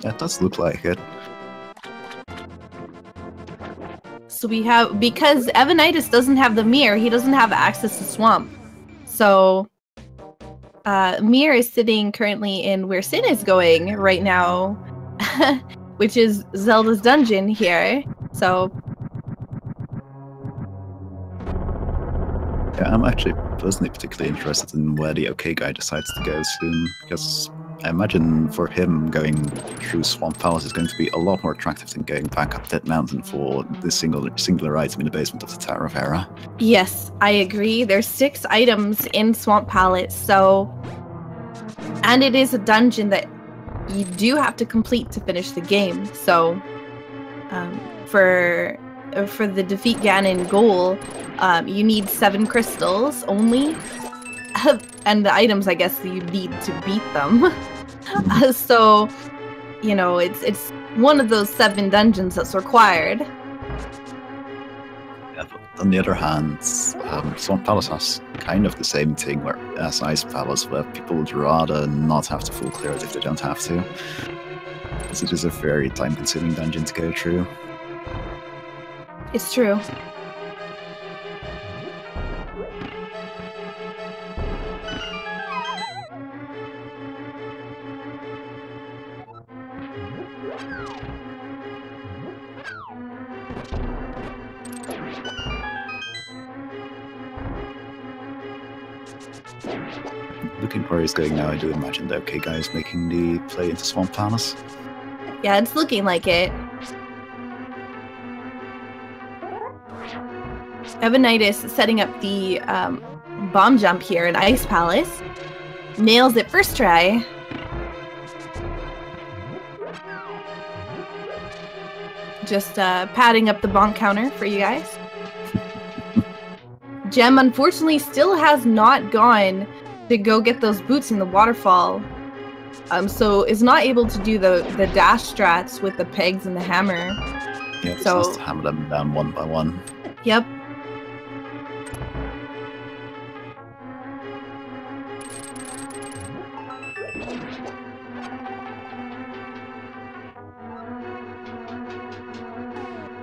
Yeah, it does look like it. So we have, because Evanidus doesn't have the mirror, he doesn't have access to Swamp. So Mir is sitting currently in where Sin is going right now, which is Zelda's dungeon here. So yeah, I'm actually personally particularly interested in where the OkayGuy decides to go soon, because I imagine for him going through Swamp Palace is going to be a lot more attractive than going back up Dead Mountain for this singular item in the basement of the Tower of Hera. yes, I agree. There's 6 items in Swamp Palace, so, and it is a dungeon that you do have to complete to finish the game. So for the defeat Ganon goal, you need 7 crystals only, and the items, I guess, you need to beat them. So, you know, it's one of those 7 dungeons that's required. Yeah, but on the other hand, Swamp Palace has kind of the same thing as Ice Palace, where people would rather not have to full clear it if they don't have to. Because it is a very time-consuming dungeon to go through. It's true. Looking where he's going now, I do imagine the OkayGuy is making the play into Swamp Palace. Yeah, it's looking like it. Evanidus setting up the bomb jump here in Ice Palace. Nails it first try. Just padding up the bonk counter for you guys. Gem, unfortunately, still has not gone to go get those boots in the waterfall. So is not able to do the dash strats with the pegs and the hammer. Yeah, so just has to hammer them down one by one. Yep.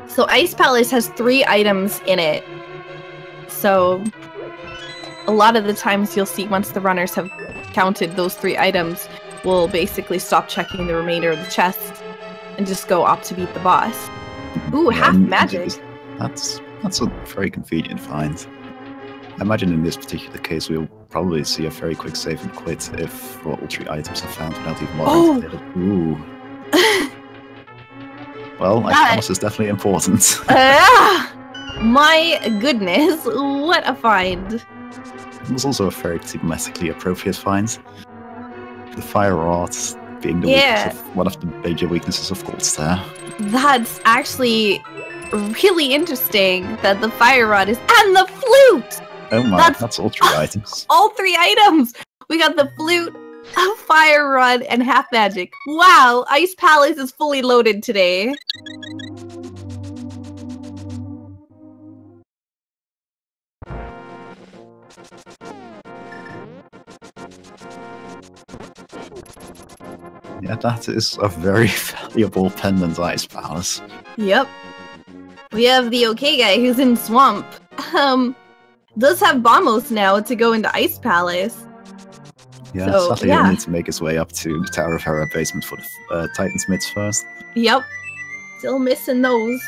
So Ice Palace has 3 items in it. So a lot of the times you'll see once the runners have counted those 3 items, we'll basically stop checking the remainder of the chest and just go up to beat the boss. Ooh, Yeah, half magic. That's a very convenient find. I imagine in this particular case we'll probably see a very quick save and quit if all 3 items are found without even bothering to hit it. Ooh. Well, Ice Palace is definitely important. My goodness, what a find. It was also a very thematically appropriate find. The fire rod being the weakness of, one of the major weaknesses of Goldstar. That's actually really interesting that the fire rod is, and the flute! Oh my, that's all 3 items. All 3 items! We got the flute, a fire rod, and half magic. Wow, Ice Palace is fully loaded today. Yeah, that is a very valuable pendant, Ice Palace. Yep. We have the OkayGuy who's in Swamp. Does have Bombos now to go into Ice Palace. Yeah, so, sadly he'll need to make his way up to the Tower of Hera basement for the Titan Smiths first. Yep. Still missing those.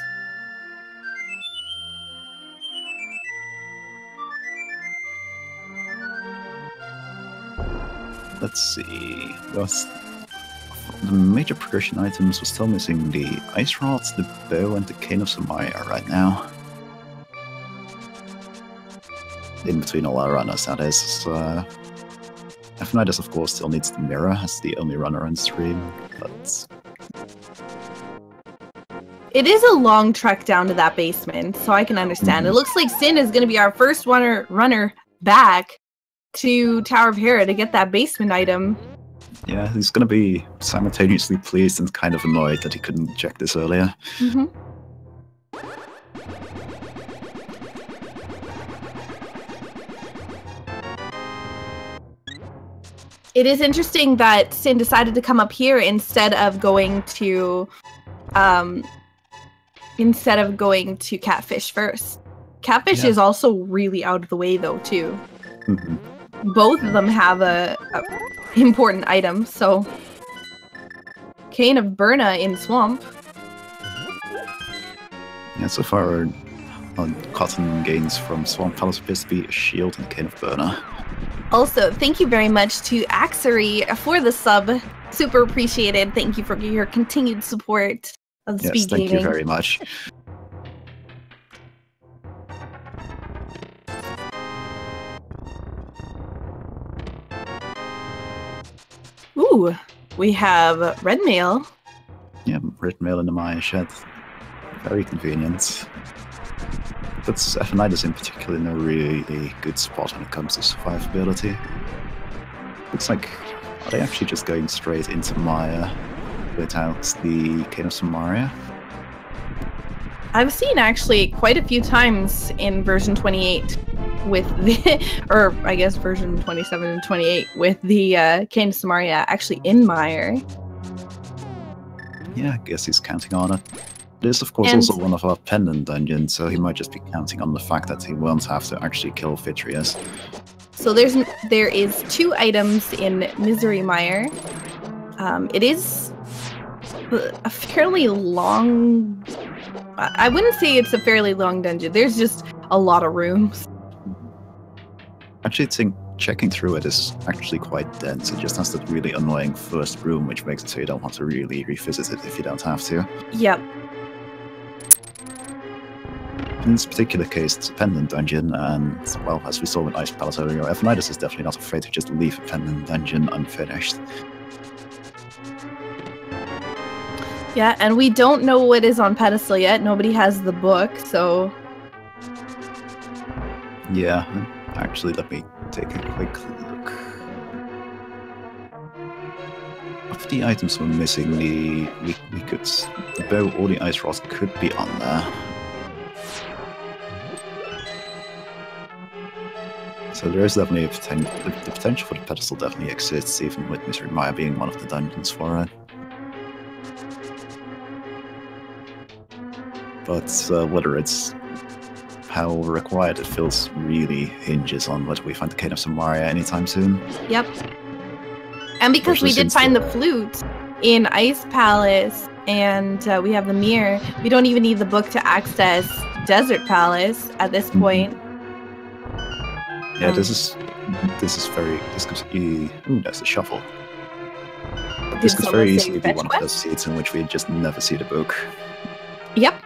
Let's see. The major progression items, we're still missing the Ice Rods, the Bow, and the Cane of Samaya right now. In between all our runners, that is. Evanidus, of course, still needs the mirror as the only runner on stream, but... It is a long trek down to that basement, so I can understand. It looks like Sin is going to be our first runner back to Tower of Hera to get that basement item. Yeah, he's going to be simultaneously pleased and kind of annoyed that he couldn't check this earlier. Mm-hmm. It is interesting that Sin decided to come up here instead of going to instead of going to Catfish first. Catfish is also really out of the way, though, too. Both of them have a important item, so... Cane of Burna in Swamp. Yeah, so far, Cotton gains from Swamp Palace appears to be a shield and Cane of Burna. Also, thank you very much to Axery for the sub. Super appreciated. Thank you for your continued support of Speed Gaming. Thank you very much. Ooh, we have red mail. Yeah, red mail in the Maya shed. Very convenient. Puts Evanidus in particular in a really good spot when it comes to survivability. Looks like, are they actually just going straight into Maya without the Cane of Samaria? I've seen actually quite a few times in version 28 with the, or I guess version 27 and 28 with the Cane of Samaria actually in Mire. Yeah, I guess he's counting on it. It is, of course, also one of our pendant dungeons, so he might just be counting on the fact that he won't have to actually kill Vitrius. So there is 2 items in Misery Mire. It is a fairly long... I wouldn't say it's a fairly long dungeon. There's just a lot of rooms. Actually, I think checking through it is actually quite dense. It just has that really annoying first room, which makes it so you don't want to really revisit it if you don't have to. Yep. In this particular case, it's a pendant dungeon, and, well, as we saw with Ice Palace earlier, Evanidus is definitely not afraid to just leave a pendant dungeon unfinished. Yeah, and we don't know what is on pedestal yet. Nobody has the book, so... Yeah, actually, let me take a quick look. Of the items we're missing, we could... The bow or the ice rod could be on there. So there is definitely the potential for the pedestal definitely exists, even with Misery Maya being one of the dungeons for it. But whether it's how required it feels really hinges on whether we find the Cane of Samaria anytime soon. Yep. And because we did find the flute in Ice Palace, and we have the mirror, we don't even need the book to access Desert Palace at this point. Yeah, this could be... Ooh, that's a shuffle. But this could very easily be one of those seats in which we just never see the book. Yep.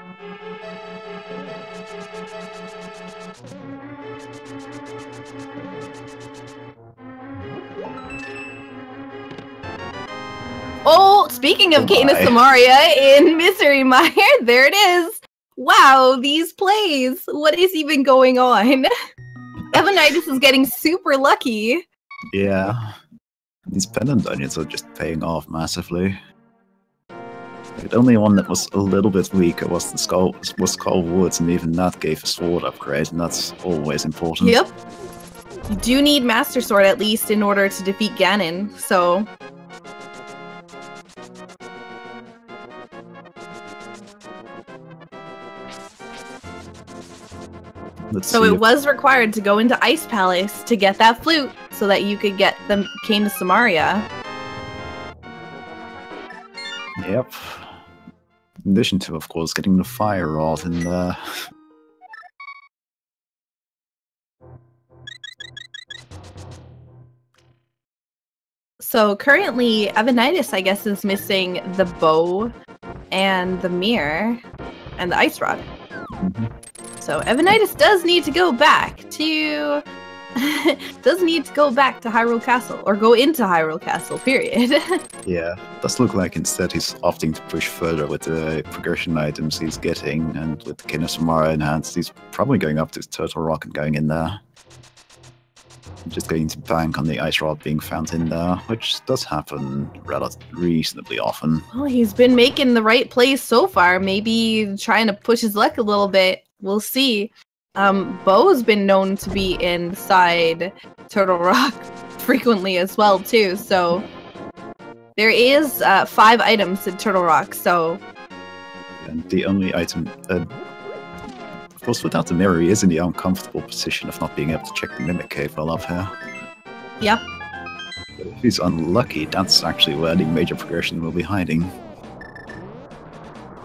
Oh, speaking of Cane of Samaria in Misery Mire, there it is! Wow, these plays! What is even going on? Evanidus is getting super lucky. Yeah. These pendant dungeons are just paying off massively. The only one that was a little bit weaker was the Skull Woods, and even that gave a sword upgrade, and that's always important. Yep. You do need Master Sword at least in order to defeat Ganon, so... So it was required to go into Ice Palace to get that flute so that you could get the Cane of Samaria. Yep. In addition to, of course, getting the fire rod in there. So currently, Evanidus, I guess, is missing the bow and the mirror and the ice rod. So Evanidus does need to go back to Hyrule Castle, or go into Hyrule Castle, period. Yeah, does look like instead he's opting to push further with the progression items he's getting, and with the Cane of Samaria in hand, he's probably going up to Turtle Rock and going in there. Just going to bank on the ice rod being found in there, which does happen reasonably often. Well, he's been making the right plays so far, maybe trying to push his luck a little bit. We'll see. Bo's been known to be inside Turtle Rock frequently as well, too. So there is 5 items in Turtle Rock. So And the only item, of course, without the mirror, he is in the uncomfortable position of not being able to check the Mimic Cave while up here. Yep. But if he's unlucky, that's actually where the major progression will be hiding.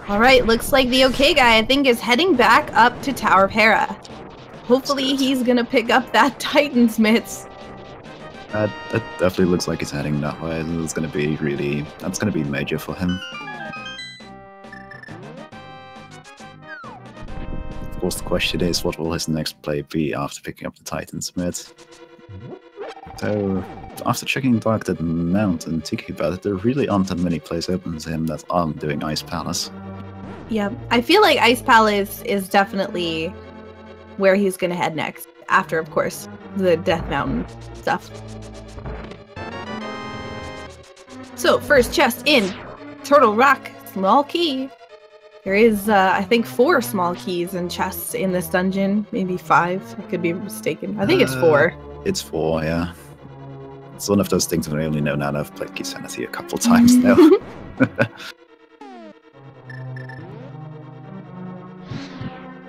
Alright, looks like the okay guy, I think, is heading back up to Tower Para. Hopefully he's gonna pick up that Titan's mitts. That definitely looks like he's heading that way. It's gonna be that's gonna be major for him. Of course, the question is, what will his next play be after picking up the Titan's mitt? So, after checking Dark Mount and Tiki Bat, there really aren't that many plays open to him that aren't doing Ice Palace. Yeah, I feel like Ice Palace is definitely where he's gonna head next. After, of course, the Death Mountain stuff. So, first chest in Turtle Rock, small key. There is, I think, 4 small keys and chests in this dungeon. Maybe 5. I could be mistaken. I think it's 4. It's 4, yeah. It's one of those things that I only know now that I've played Key Sanity a couple times now.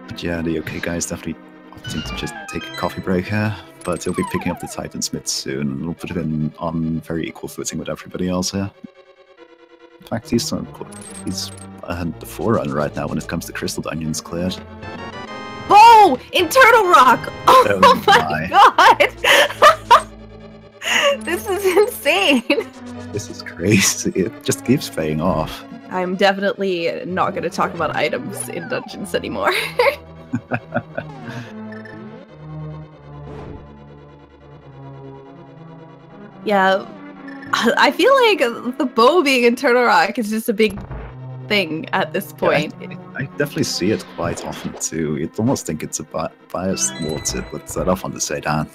But yeah, the okay guy is definitely opting to just take a coffee break here. But he'll be picking up the Titan's mitt soon, and we'll put him on very equal footing with everybody else here. In fact, he's the forerunner right now when it comes to Crystal Dungeons cleared. Oh! In Turtle Rock! Oh my god! This is insane! This is crazy. It just keeps paying off. I'm definitely not going to talk about items in dungeons anymore. Yeah, I feel like the bow being in Turtle Rock is just a big thing at this point. Yeah, I definitely see it quite often too. You'd almost think it's a bias towards it, but I don't want to say that.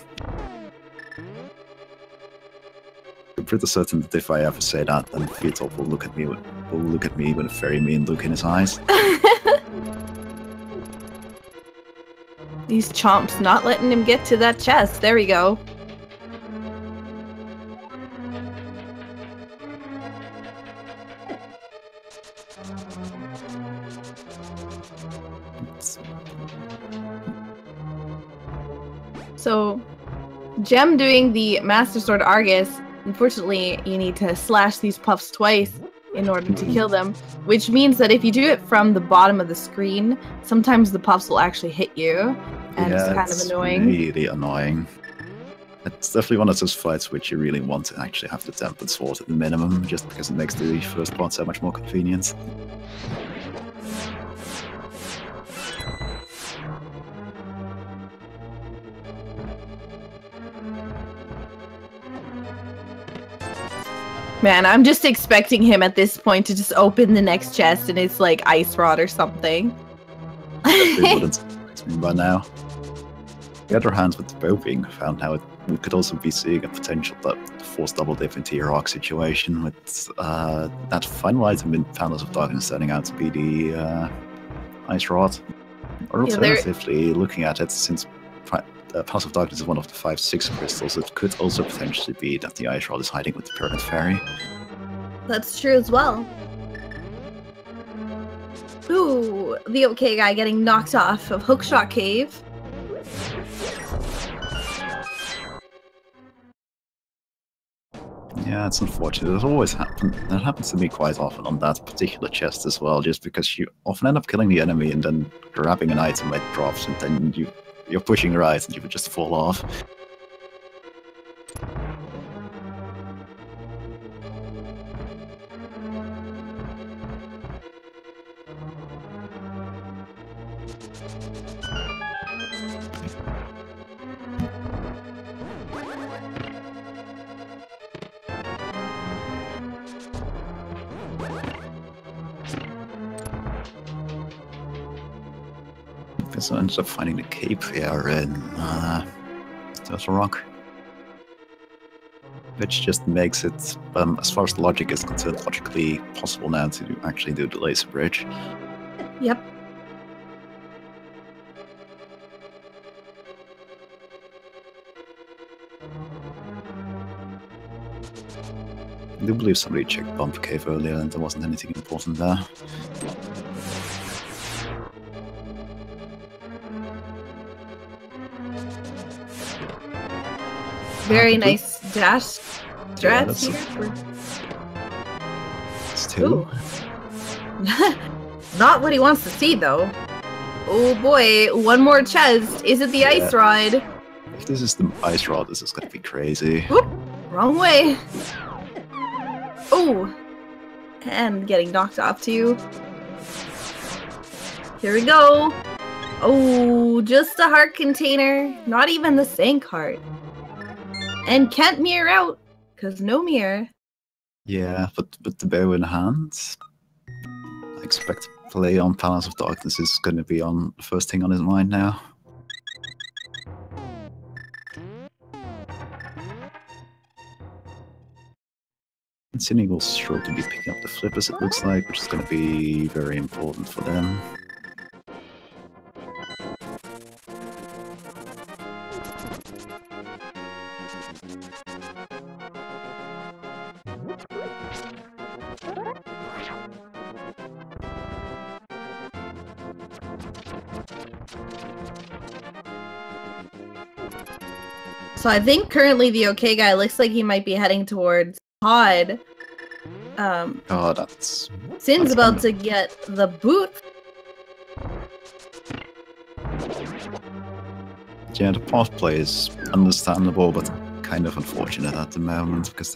I'm pretty certain that if I ever say that, then Feetop will look at me with a very mean look in his eyes. These chomps not letting him get to that chest. There we go. So, Gem doing the Master Sword Argus, unfortunately, you need to slash these puffs twice in order to kill them, which means that if you do it from the bottom of the screen, sometimes the puffs will actually hit you, and yeah, it's kind of annoying. Really annoying. It's definitely one of those fights which you really want to actually have the tempered sword at the minimum, just because it makes the first part so much more convenient. Man, I'm just expecting him at this point to just open the next chest and it's like Ice Rod or something. It wouldn't surprise me by now. On the other hand, with the bow being found now, we could also be seeing a potential force double dip into your rock situation with that final item in Palace of Darkness turning out to be the Ice Rod. Or alternatively, looking at it, since Palace of Darkness is one of the 5-6 crystals, it could also potentially be that the Ice Rod is hiding with the Pyramid Fairy. That's true as well. Ooh, the okay guy getting knocked off of Hookshot Cave. Yeah, it's unfortunate. It always happens. That happens to me quite often on that particular chest as well, just because you often end up killing the enemy and then grabbing an item that drops, and then you're pushing right and you would just fall off. So I ended up finding the cape here in Turtle Rock, which just makes it, as far as the logic is concerned, logically possible now to actually do the laser bridge. Yep. I do believe somebody checked Bump Cave earlier and there wasn't anything important there. Very nice dash strats Yeah, here. it's 2. Not what he wants to see, though. Oh boy, one more chest. Is it the ice rod? If this is the ice rod, this is gonna be crazy. Oop, wrong way. Oh, and getting knocked off too. Here we go. Oh, just a heart container. Not even the sink heart. And can't mirror out, because no mirror. Yeah, but with the bow in hand, I expect play on Palace of Darkness is going to be on the first thing on his mind now. And Sinhe will sure to be picking up the flippers, it looks like, which is going to be very important for them. So I think currently the okay guy looks like he might be heading towards Pod. Oh, that's... Sin's about to get the boot. Yeah, the path play is understandable, but kind of unfortunate at the moment, because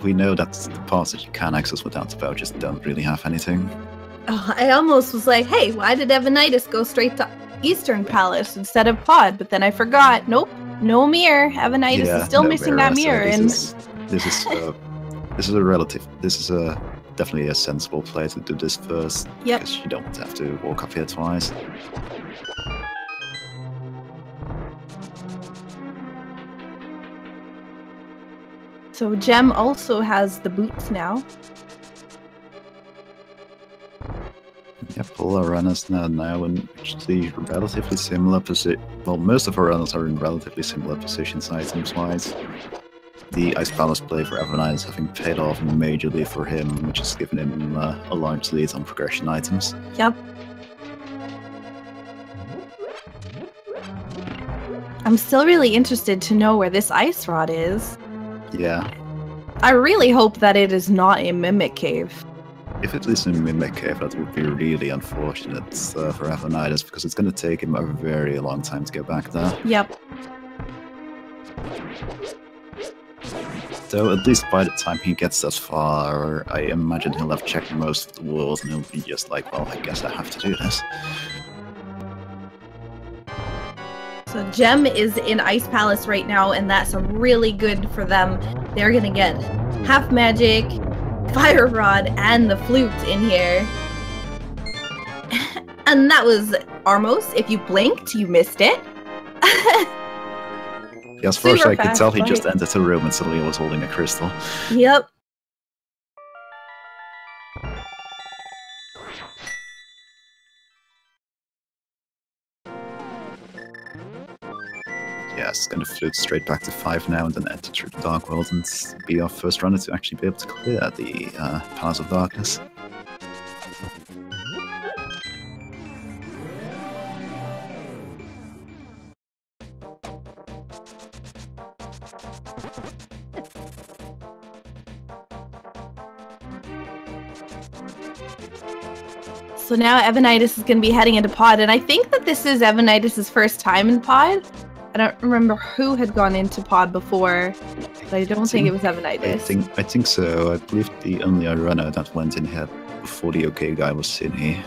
we know that the paths that you can access without the bow just don't really have anything. Oh, I almost was like, hey, why did Evanidus go straight to Eastern Palace instead of Pod? But then I forgot. Nope, no mirror. Evanidus is still missing that mirror. This is definitely a sensible play to do this first. Yep. Because you don't have to walk up here twice. So Gem also has the boots now. Yep, all our runners now in actually relatively similar position. Well, most of our runners are in relatively similar positions items-wise. The Ice Palace play for Evanidus having paid off majorly for him, which has given him a large lead on progression items. Yep. I'm still really interested to know where this ice rod is. Yeah. I really hope that it is not a Mimic Cave. If it is a Mimic Cave, that would be really unfortunate for Evanidus, because it's going to take him a very long time to get back there. Yep. So at least by the time he gets that far, I imagine he'll have checked most of the world and he'll be just like, well, I guess I have to do this. So Gem is in Ice Palace right now, and that's really good for them. They're gonna get half magic, fire rod, and the flute in here. And that was Armos. If you blinked, you missed it. Yes, first I could tell he just entered the room and suddenly was holding a crystal. Yep. Yes, gonna float straight back to 5 now and then enter through the Dark World and be our first runner to actually be able to clear the Palace of Darkness. So now Evanidus is going to be heading into Pod, and I think that this is Evanidus' first time in Pod. I don't remember who had gone into Pod before, but I don't think it was Evanidus. I think so. I believe the only runner that went in here before the ALTTP was Sinhe.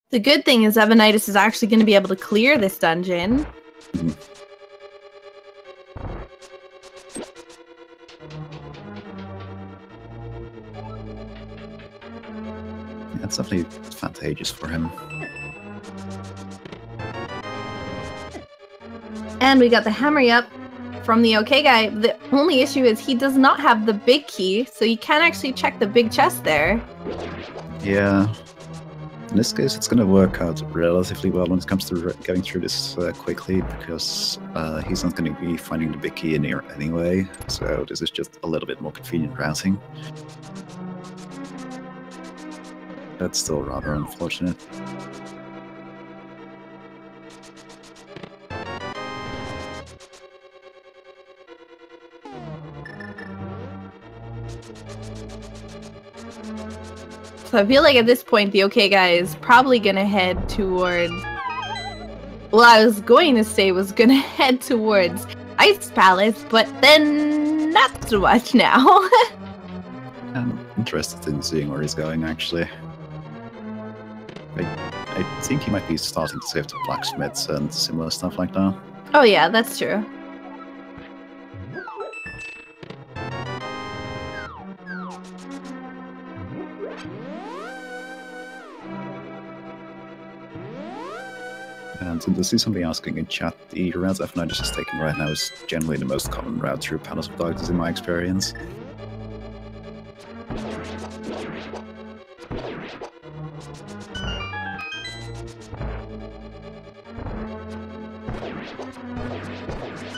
The good thing is Evanidus is actually going to be able to clear this dungeon. Yeah, it's definitely advantageous for him. And we got the hammer up from the ALTTP. The only issue is he does not have the big key, so you can't actually check the big chest there. Yeah. In this case, it's going to work out relatively well when it comes to going through this quickly, because he's not going to be finding the big key in here anyway, so this is just a little bit more convenient routing. That's still rather unfortunate. So I feel like at this point, the OkayGuy is probably gonna head toward... Well, I was going to say was gonna head towards Ice Palace, but then not so much now. I'm interested in seeing where he's going, actually. I think he might be starting to save the blacksmiths and similar stuff like that. Oh yeah, that's true. And to see somebody asking in chat, the route Evanidus is taking right now is generally the most common route through Palace of Darkness in my experience.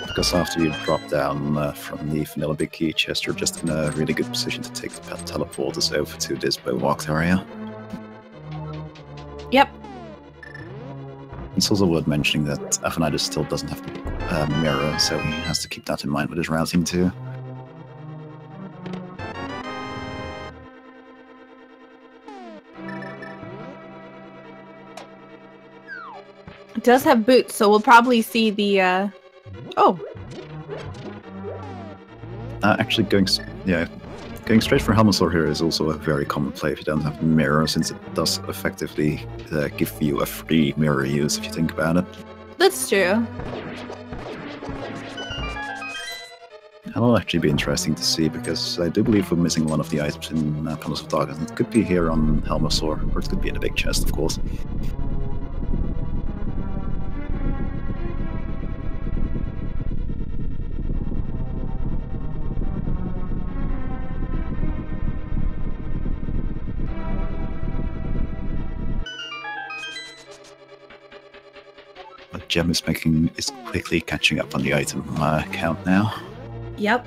Because after you drop down from the vanilla big key chest, you're just in a really good position to take the teleporters over to this bivouac area. Yep. It's also worth mentioning that Evanidus still doesn't have the mirror, so he has to keep that in mind with his routing too. It does have boots, so we'll probably see the, Oh! Actually, going straight for Helmosaur here is also a very common play if you don't have the mirror, since it does effectively give you a free mirror use if you think about it. That's true. That'll actually be interesting to see, because I do believe we're missing one of the items in Palace of Darkness. It could be here on Helmosaur, or it could be in the big chest, of course. Gem is quickly catching up on the item count now. Yep.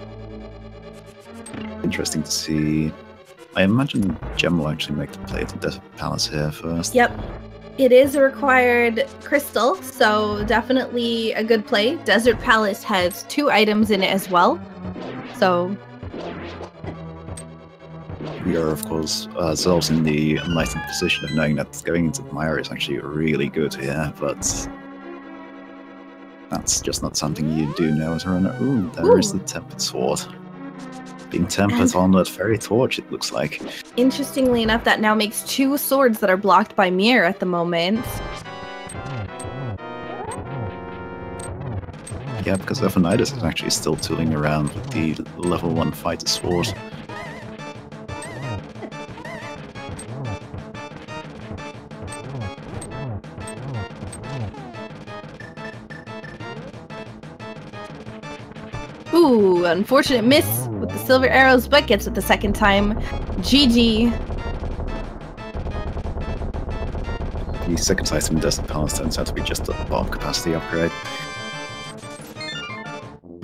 Interesting to see. I imagine Gem will actually make the play to Desert Palace here first. Yep. It is a required crystal, so definitely a good play. Desert Palace has 2 items in it as well, so... We are, of course, ourselves in the enlightened position of knowing that going into the mire is actually really good here, but... that's just not something you do know as a runner. Ooh, there is the tempered sword. Being tempered on that fairy torch, it looks like. Interestingly enough, that now makes 2 swords that are blocked by mirror at the moment. Yeah, because Evanidus is actually still tooling around with the level 1 fighter sword. Ooh, unfortunate miss with the silver arrows, but gets it the second time. GG. The second item in Desert Palace turns out to be just a bomb capacity upgrade.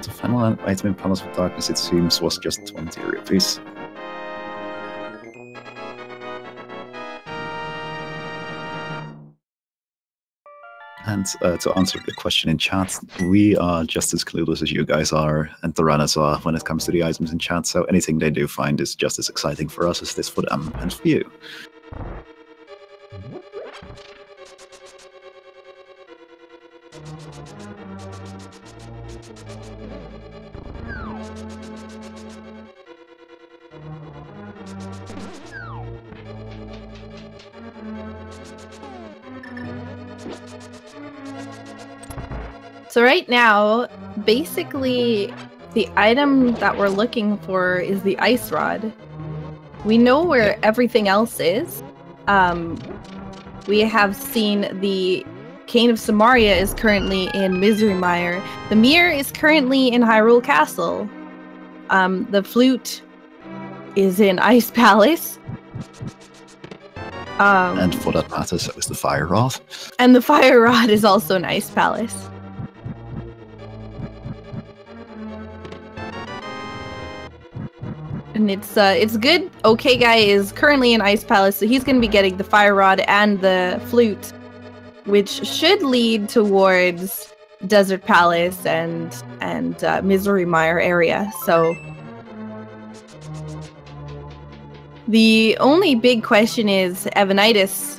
The final item in Palace of Darkness, it seems, was just 20 rupees. And to answer the question in chat, we are just as clueless as you guys are, and the runners are, when it comes to the items in chat, so anything they do find is just as exciting for us as it is for them and for you. So right now, basically, the item that we're looking for is the ice rod. We know where everything else is. We have seen the Cane of Samaria is currently in Misery Mire. The mirror is currently in Hyrule Castle. The flute is in Ice Palace. And for that matter, so is the Fire Rod. And the Fire Rod is also an Ice Palace. And it's good. ALTTP is currently in Ice Palace, so he's going to be getting the Fire Rod and the Flute, which should lead towards Desert Palace and Misery Mire area. So the only big question is Evanidus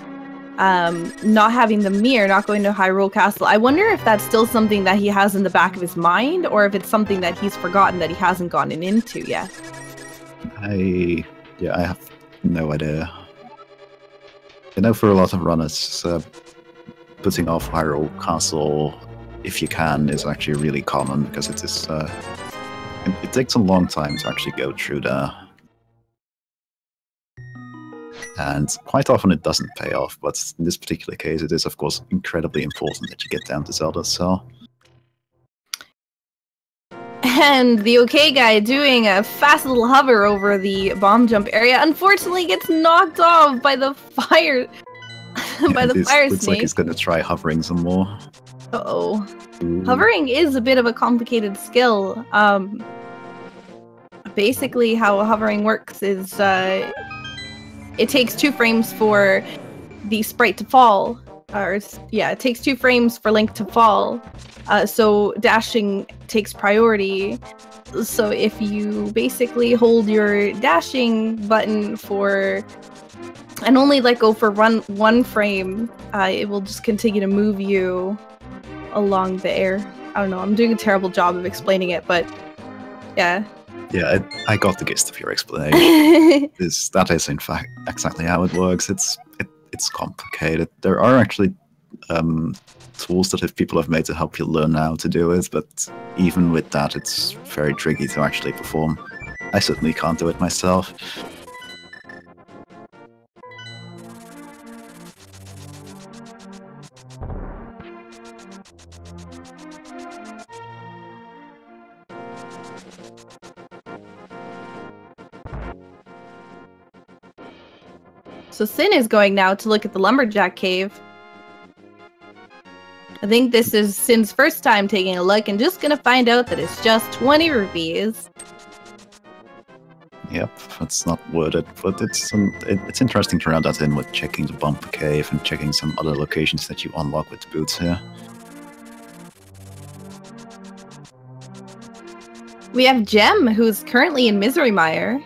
not having the mirror, not going to Hyrule Castle. I wonder if that's still something that he has in the back of his mind, or if it's something that he's forgotten that he hasn't gotten into yet. I have no idea. I know for a lot of runners, putting off Hyrule Castle, if you can, is actually really common, because it is it takes a long time to actually go through there. And quite often it doesn't pay off, but in this particular case it is of course incredibly important that you get down to Zelda's Cell. And the ALTTP doing a fast little hover over the bomb jump area, unfortunately gets knocked off by the fire by the fire looks snake. like he's gonna try hovering some more. Uh-oh. Hovering is a bit of a complicated skill. Basically how hovering works is it takes 2 frames for the sprite to fall. It takes 2 frames for Link to fall. So dashing takes priority. So if you basically hold your dashing button for and only let go for one frame, it will just continue to move you along the air. I don't know, I'm doing a terrible job of explaining it, but yeah. Yeah, I got the gist of your explanation. That is in fact exactly how it works. It's complicated. There are actually tools that people have made to help you learn how to do it, but even with that, it's very tricky to actually perform. I certainly can't do it myself. So Sinhe is going now to look at the Lumberjack Cave. I think this is Sinhe's first time taking a look, and just gonna find out that it's just 20 rupees. Yep, that's not worth it, but it's interesting to round that in with checking the Bumper Cave and checking some other locations that you unlock with the boots here. We have Gem, who's currently in Misery Mire.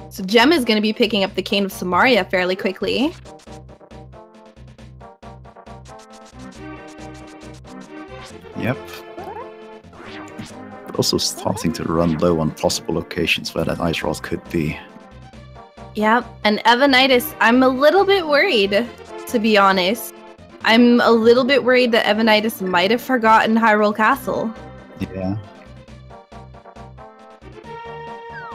So Gem is going to be picking up the Cane of Samaria fairly quickly. Yep. But also starting to run low on possible locations where that Ice Rod could be. Yep, and Evanidus, I'm a little bit worried, to be honest. I'm a little bit worried that Evanidus might have forgotten Hyrule Castle. Yeah.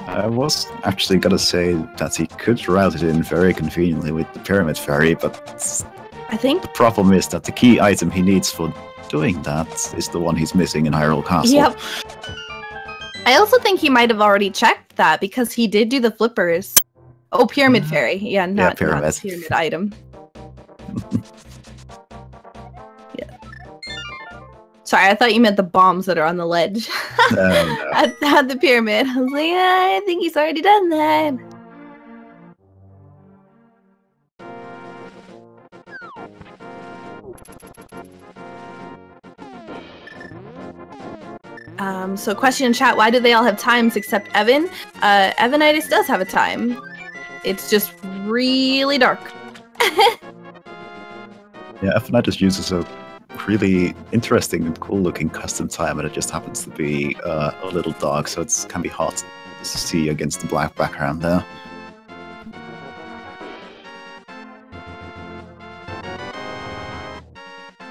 I was actually gonna say that he could route it in very conveniently with the Pyramid Ferry, but I think the problem is that the key item he needs for doing that is the one he's missing in Hyrule Castle. Yep. I also think he might have already checked that, because he did do the flippers. Oh, Pyramid Ferry. Yeah, not pyramid item. Yeah. Sorry, I thought you meant the bombs that are on the ledge. No. At the pyramid. I was like, I think he's already done that. So question in chat, why do they all have times except Evan? Evanidus does have a time. It's just really dark. Yeah, Evanidus uses a really interesting and cool looking custom time, and it just happens to be a little dark, so it can be hard to see against the black background there.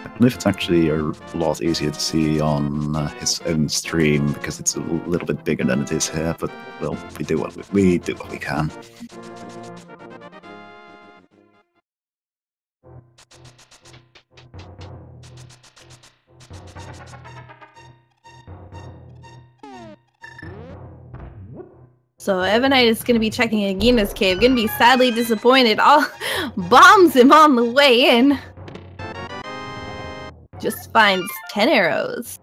I believe it's actually a lot easier to see on his own stream because it's a little bit bigger than it is here, but well, we do what we can. So Evanidus is going to be checking Agina's cave. Going to be sadly disappointed. All bombs him on the way in. Just finds 10 arrows.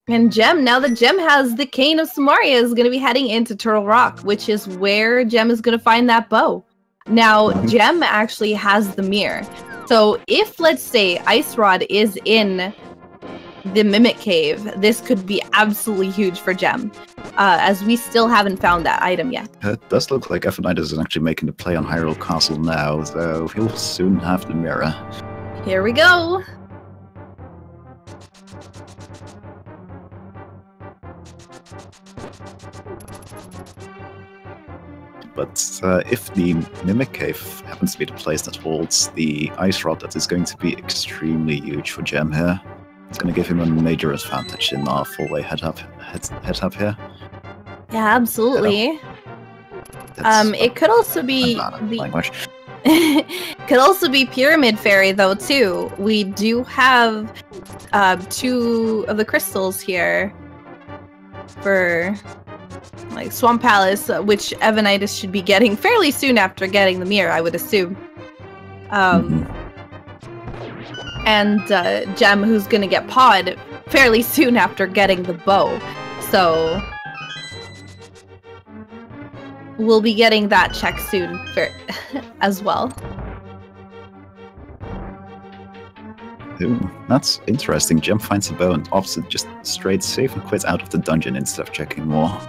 And Gem, now that Gem has the Cane of Samaria, is going to be heading into Turtle Rock, which is where Gem is going to find that bow. Now, Gem actually has the mirror. So if, let's say, Ice Rod is in the Mimic Cave, this could be absolutely huge for Gem, as we still haven't found that item yet. It does look like Evanidus is actually making the play on Hyrule Castle now, so he'll soon have the mirror. Here we go! But if the Mimic Cave happens to be the place that holds the Ice Rod, that is going to be extremely huge for Gem here. It's going to give him a major advantage in our full-way head-up here. Yeah, absolutely. It could also be language. Could also be Pyramid Fairy, though, too. We do have 2 of the crystals here for like Swamp Palace, which Evanidus should be getting fairly soon after getting the mirror, I would assume. And Gem, who's gonna get Pod fairly soon after getting the bow. So we'll be getting that check soon as well. Ooh, that's interesting. Gem finds a bow and opts to just straight save and quit out of the dungeon instead of checking more.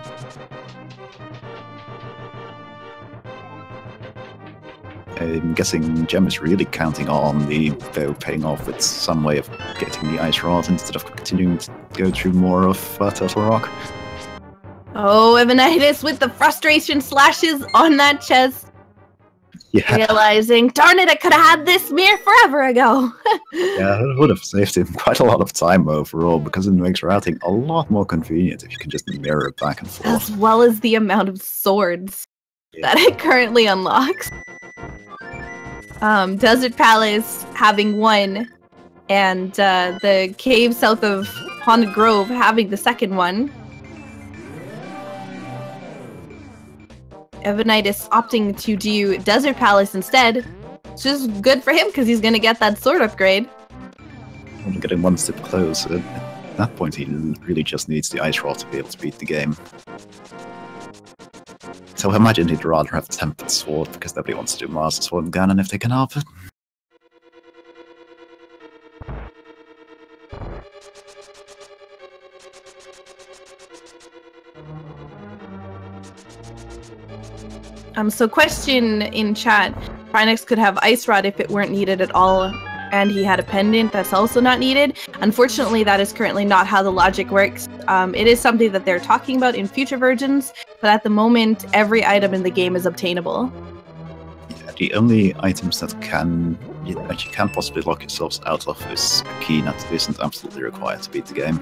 I'm guessing Gem is really counting on the bow paying off with some way of getting the Ice Rod instead of continuing to go through more of Turtle Rock. Oh, Evanidus with the frustration slashes on that chest. Yeah. Realizing, darn it, I could have had this mirror forever ago. Yeah, it would have saved him quite a lot of time overall, because it makes routing a lot more convenient if you can just mirror it back and forth. As well as the amount of swords that it currently unlocks. Desert Palace having 1, and the cave south of Haunted Grove having the second one. Evanidus opting to do Desert Palace instead, which is good for him because he's going to get that sword upgrade. Only getting one step closer. At that point, he really just needs the Ice Rod to be able to beat the game. So I imagine he'd rather have Tempered Sword because nobody wants to do Master Sword and Ganon if they can help it. So question in chat, Phrynex could have Ice Rod if it weren't needed at all, and he had a pendant that's also not needed. Unfortunately, that is currently not how the logic works. It is something that they're talking about in future versions, but at the moment, every item in the game is obtainable. Yeah, the only items that you can possibly lock yourselves out of is a key that isn't absolutely required to beat the game.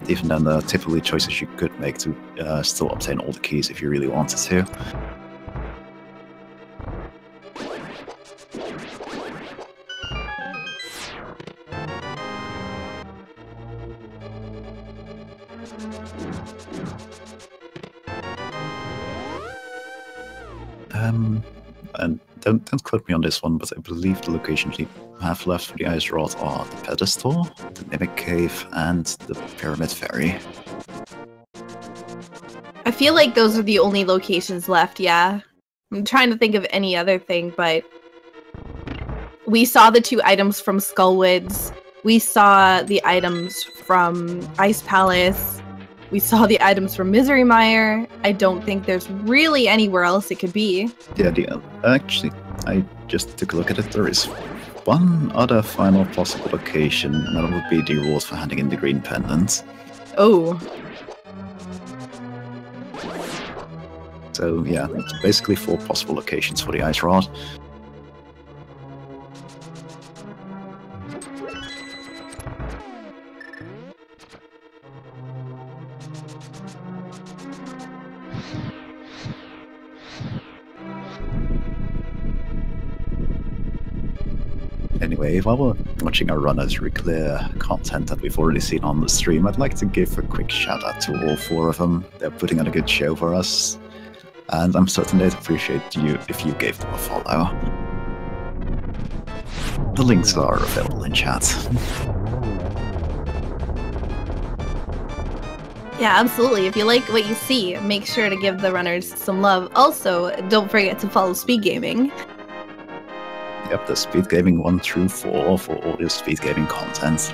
Even then, there are typically choices you could make to still obtain all the keys if you really wanted to. And don't quote me on this one, but I believe the locations you have left for the Ice Rod are the Pedestal, the Mimic Cave, and the Pyramid Fairy. I feel like those are the only locations left, yeah. I'm trying to think of any other thing, but we saw the 2 items from Skullwoods. We saw the items from Ice Palace. We saw the items from Misery Mire. I don't think there's really anywhere else it could be. Yeah, actually, I just took a look at it. There is one other final possible location, and that would be the reward for handing in the green pendant. Oh. So yeah, it's basically 4 possible locations for the Ice Rod. anyway, while we're watching our runners reclear content that we've already seen on the stream, I'd like to give a quick shout out to all 4 of them. They're putting on a good show for us, and I'm certain they'd appreciate you if you gave them a follow. The links are available in chat. Yeah, absolutely. If you like what you see, make sure to give the runners some love. Also, don't forget to follow Speed Gaming. Yep, the Speed Gaming 1 through 4 for all your Speed Gaming content.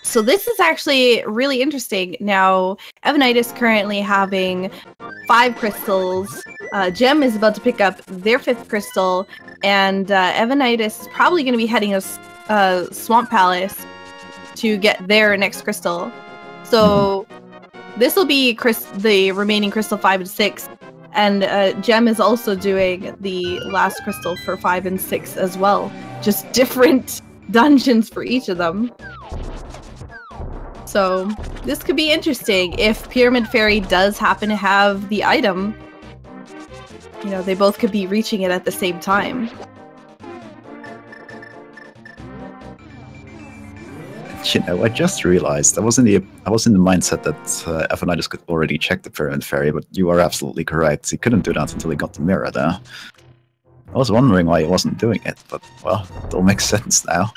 So this is actually really interesting. Now, Evanidus currently having 5 crystals. Gem is about to pick up their 5th crystal, and Evanidus is probably going to be heading a Swamp Palace to get their next crystal. So this will be the remaining crystal 5 and 6, and Gem is also doing the last crystal for 5 and 6 as well. Just different dungeons for each of them. So this could be interesting if Pyramid Fairy does happen to have the item. You know, they both could be reaching it at the same time. You know, I just realized I was in the mindset that Evanidus could already check the Pyramid Fairy, but you are absolutely correct. He couldn't do that until he got the mirror there. I was wondering why he wasn't doing it, but well, it all makes sense now.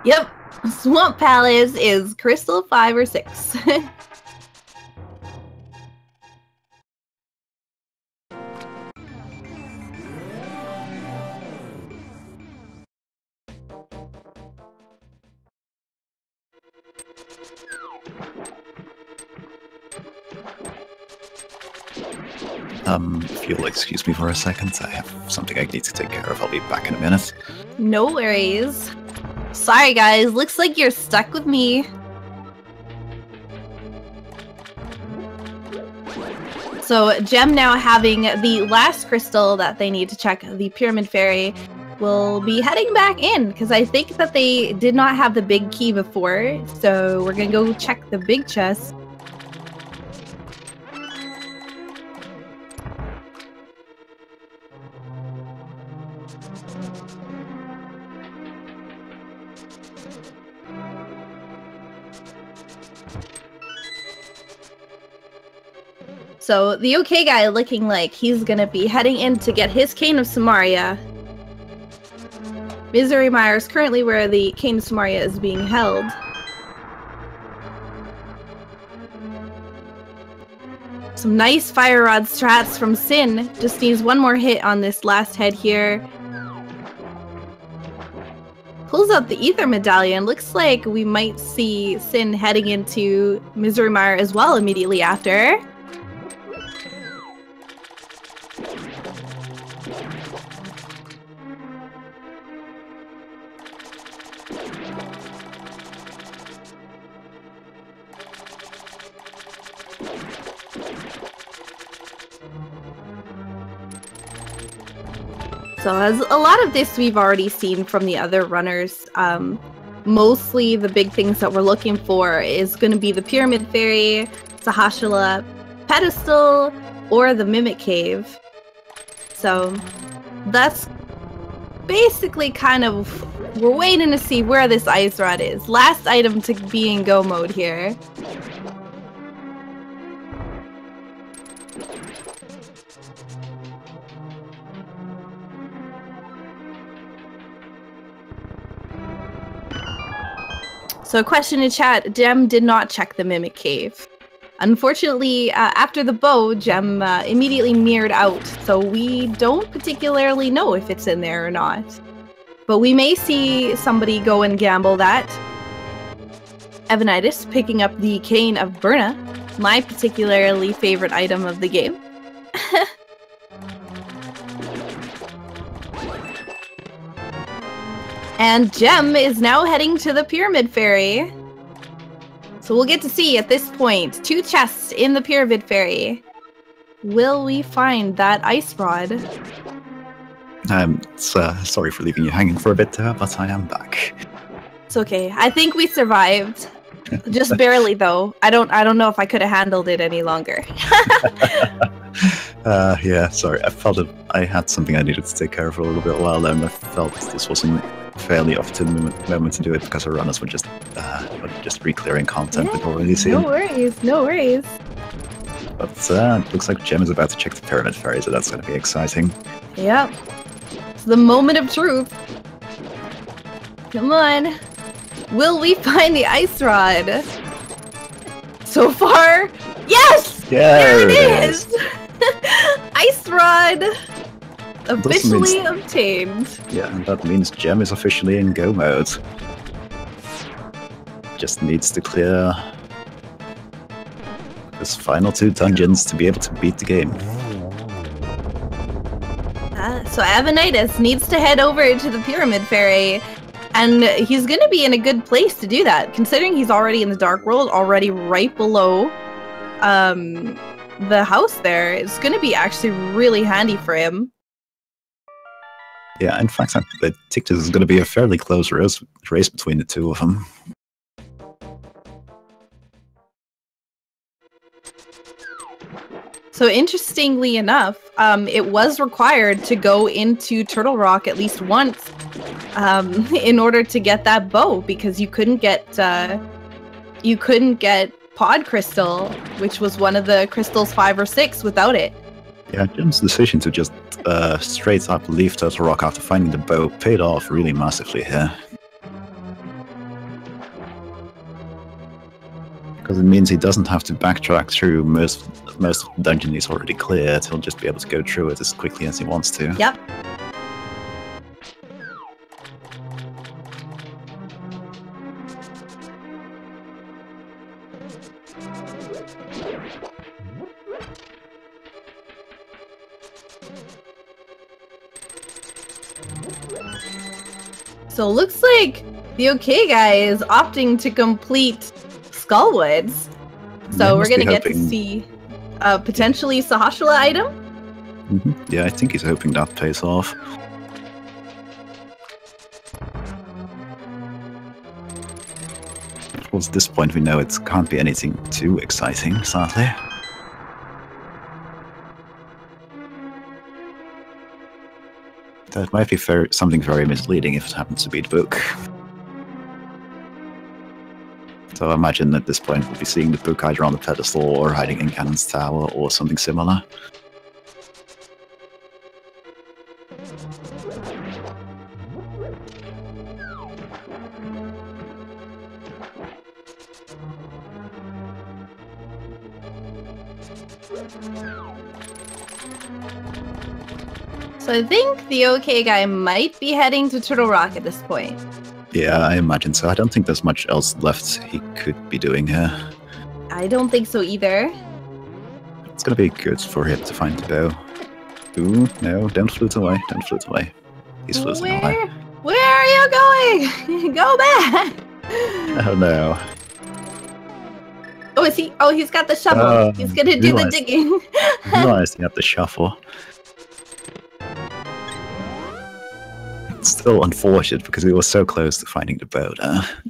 Yep, Swamp Palace is crystal 5 or 6. If you'll excuse me for a second, I have something I need to take care of. I'll be back in a minute. No worries. Sorry guys, looks like you're stuck with me. So Gem now having the last crystal that they need to check the Pyramid Fairy will be heading back in, because I think that they did not have the big key before, so we're gonna go check the big chest. So the ALTTP looking like he's gonna be heading in to get his Cane of Samaria. Misery Mire is currently where the Cane of Samaria is being held. Some nice fire rod strats from Sin. Just needs one more hit on this last head here. Pulls out the Ether Medallion. Looks like we might see Sin heading into Misery Mire as well immediately after. So as a lot of this we've already seen from the other runners. Mostly the big things that we're looking for is going to be the Pyramid Fairy, Sahashala Pedestal, or the Mimic Cave. So that's basically kind of, we're waiting to see where this ice rod is. Last item to be in go mode here. So question in chat, Gem did not check the Mimic Cave. Unfortunately, after the bow, Gem immediately mirrored out, so we don't particularly know if it's in there or not. But we may see somebody go and gamble that. Evanidus picking up the Cane of Burna, my particularly favorite item of the game. And Gem is now heading to the Pyramid Fairy. So we'll get to see at this point 2 chests in the Pyramid Fairy. Will we find that ice rod? Sorry for leaving you hanging for a bit there, but I am back. It's okay. I think we survived. Just barely though. I don't know if I could have handled it any longer. Yeah, sorry. I felt that I had something I needed to take care of for a little bit while then. I felt this wasn't fairly opportune moment to do it because our runners were just re-clearing content we'd already seen. No worries, no worries. But it looks like Jem is about to check the pyramid ferry, so that's going to be exciting. Yep. It's the moment of truth. Come on. Will we find the ice rod? So far, yes! Yeah, there it is! Ice rod officially obtained. Yeah, and that means Jem is officially in go mode. Just needs to clear his final 2 dungeons to be able to beat the game. So Evanidus needs to head over to the Pyramid Ferry, and he's going to be in a good place to do that, considering he's already in the Dark World, already right below the house there. It's going to be actually really handy for him. Yeah, in fact, I think this is going to be a fairly close race between the two of them. So interestingly enough, it was required to go into Turtle Rock at least once in order to get that bow, because you couldn't get Pod Crystal, which was one of the crystals 5 or 6, without it. Yeah, Jim's decision to just straight up leave Turtle Rock after finding the bow paid off really massively here. Because it means he doesn't have to backtrack through most of the dungeon he's already cleared. He'll just be able to go through it as quickly as he wants to. Yep. So it looks like the OK guy is opting to complete Skullwoods. So we're going to get to see potentially Sahashala item. Yeah, I think he's hoping that pays off. Towards this point, we know it can't be anything too exciting, sadly. That might be something very misleading if it happens to be the book. So I imagine at this point we'll be seeing the book either on the pedestal or hiding in Cannon's Tower or something similar. So I think the OK guy might be heading to Turtle Rock at this point. Yeah, I imagine so. I don't think there's much else left he could be doing here. I don't think so either. It's gonna be good for him to find the bow. Ooh, no, don't flute away, don't flute away. He's fluting away. Where are you going? Go back! Oh no. Oh, is he? Oh, he's got the shovel. He's gonna do the digging. I realized he had the shuffle. It's still unfortunate because we were so close to finding the boat.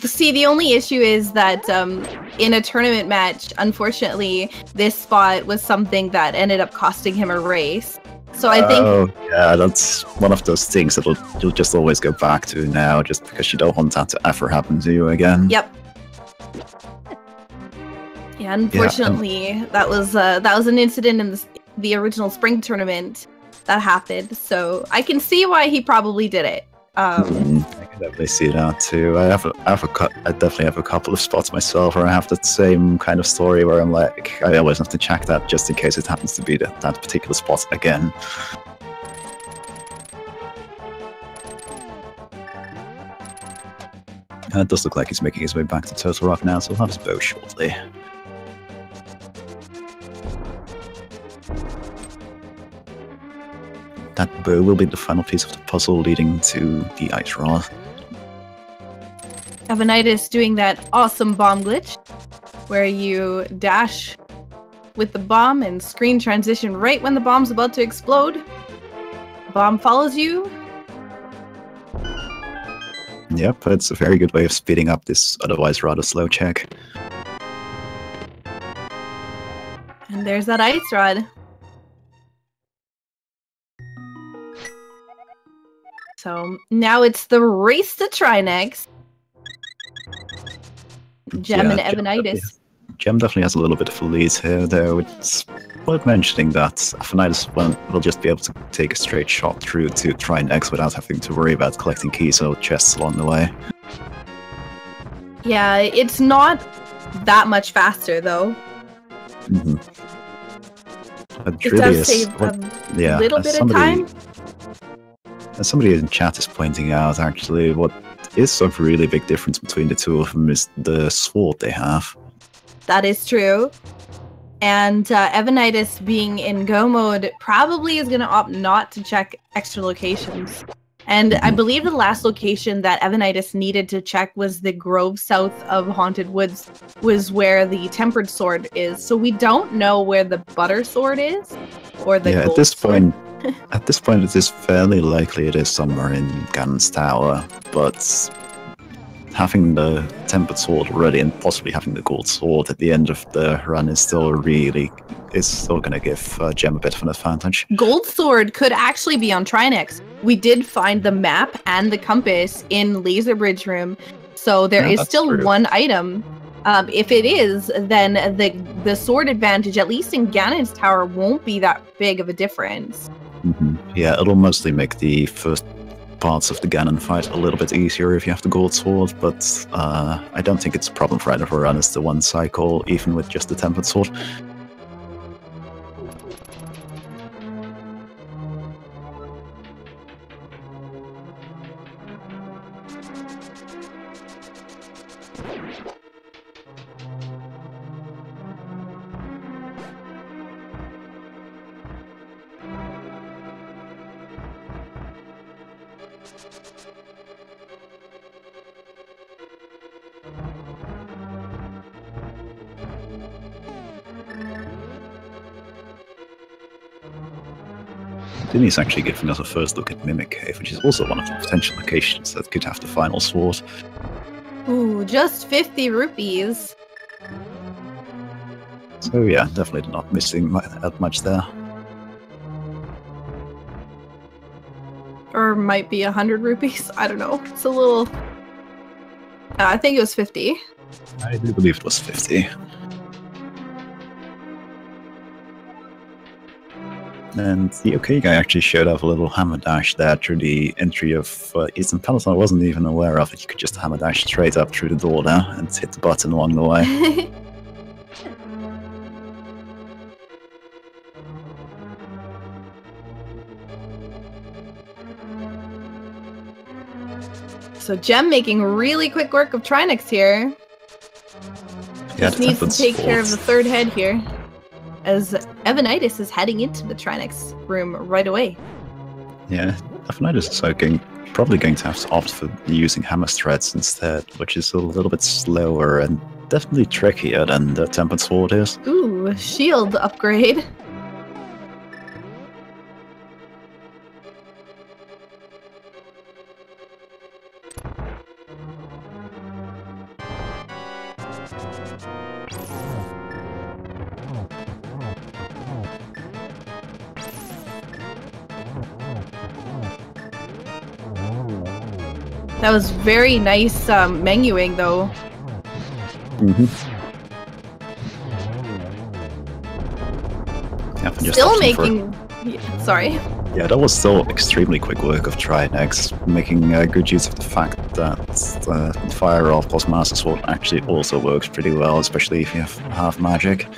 See, the only issue is that in a tournament match, unfortunately, this spot was something that ended up costing him a race. So I think... Oh, yeah, that's one of those things that you'll just always go back to now, just because you don't want that to ever happen to you again. Yep. Yeah, unfortunately, that was an incident in the original spring tournament that happened. So I can see why he probably did it. I can definitely see that too. I definitely have a couple of spots myself where I have that same kind of story where I'm like, I always have to check that just in case it happens to be that particular spot again. It does look like he's making his way back to Turtle Rock now, so we'll have his bow shortly. That bow will be the final piece of the puzzle leading to the ice rod. Evanidus doing that awesome bomb glitch, where you dash with the bomb and screen transition right when the bomb's about to explode. The bomb follows you. Yep, it's a very good way of speeding up this otherwise rather slow check. And there's that ice rod. So now it's the race to try next. Gem and Evanidus. Gem definitely has a little bit of a lead here, though. It's worth mentioning that Evanidus will just be able to take a straight shot through to try next without having to worry about collecting keys or chests along the way. Yeah, it's not that much faster, though. Mm-hmm. It It really does is. save a little bit of time. As somebody in chat is pointing out, actually, what is a really big difference between the two of them is the sword they have. That is true. And Evanidus being in go mode probably is going to opt not to check extra locations. And I believe the last location that Evanidus needed to check was the grove south of Haunted Woods, was where the Tempered Sword is. So we don't know where the Butter Sword is, or the Gold at this Sword. At this point, it is fairly likely it is somewhere in Ganon's Tower, but having the Tempered Sword already and possibly having the Gold Sword at the end of the run is still going to give Gem a bit of an advantage. Gold Sword could actually be on Trinex. We did find the map and the compass in Laser Bridge Room, so there is still true. one item. If it is, then the sword advantage, at least in Ganon's Tower, won't be that big of a difference. Yeah, it'll mostly make the first parts of the Ganon fight a little bit easier if you have the Gold Sword, but I don't think it's a problem for either of our runners to one cycle, even with just the Tempered Sword. Dinny's actually giving us a first look at Mimic Cave, which is also one of the potential locations that could have the final sword. Ooh, just 50 rupees. So yeah, definitely not missing that much there. Or might be 100 rupees. I don't know. It's a little... I think it was 50. I do believe it was 50. And the TheOkayGuy actually showed off a little hammer dash there through the entry of Eastern Palace. I wasn't even aware of it. You could just hammer dash straight up through the door there and hit the button along the way. So Gem making really quick work of Trinex here. Yeah, Just needs to take care of the third head here, as Evanidus is heading into the Trinex room right away. Yeah, Evanidus is probably going to have to opt for using hammer threads instead, which is a little bit slower and definitely trickier than the Tempered Sword is. Ooh, shield upgrade. That was very nice menuing, though. Yeah, still making... Sorry. Yeah, that was still extremely quick work of Trinex, making good use of the fact that Fire Off plus Master Sword actually also works pretty well, especially if you have half magic.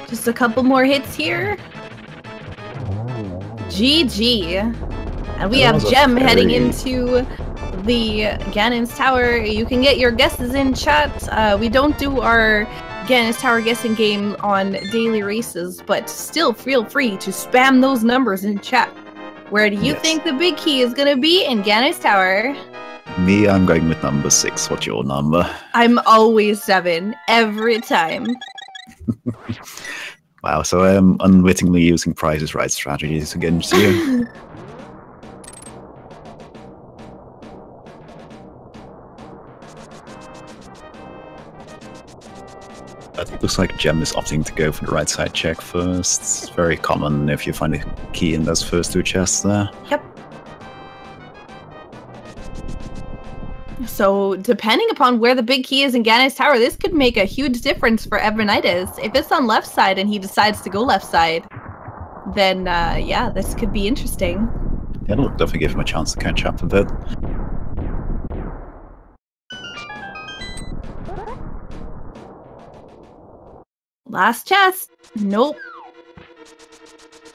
Just a couple more hits here. GG. And we have Gem heading into the Ganon's Tower. You can get your guesses in chat. We don't do our Ganon's Tower guessing game on daily races, but still feel free to spam those numbers in chat. Where do you think the big key is going to be in Ganon's Tower? Me, I'm going with number 6. What's your number? I'm always 7, every time. Wow, so I'm unwittingly using Price is Right strategies against you. It looks like Gem is opting to go for the right side check first. It's very common if you find a key in those first 2 chests there. Yep. So, depending upon where the big key is in Ganai's tower, this could make a huge difference for Evanidus. If it's on left side and he decides to go left side, then, yeah, this could be interesting. Yeah, it'll definitely give him a chance to catch up a bit. Last chest. Nope.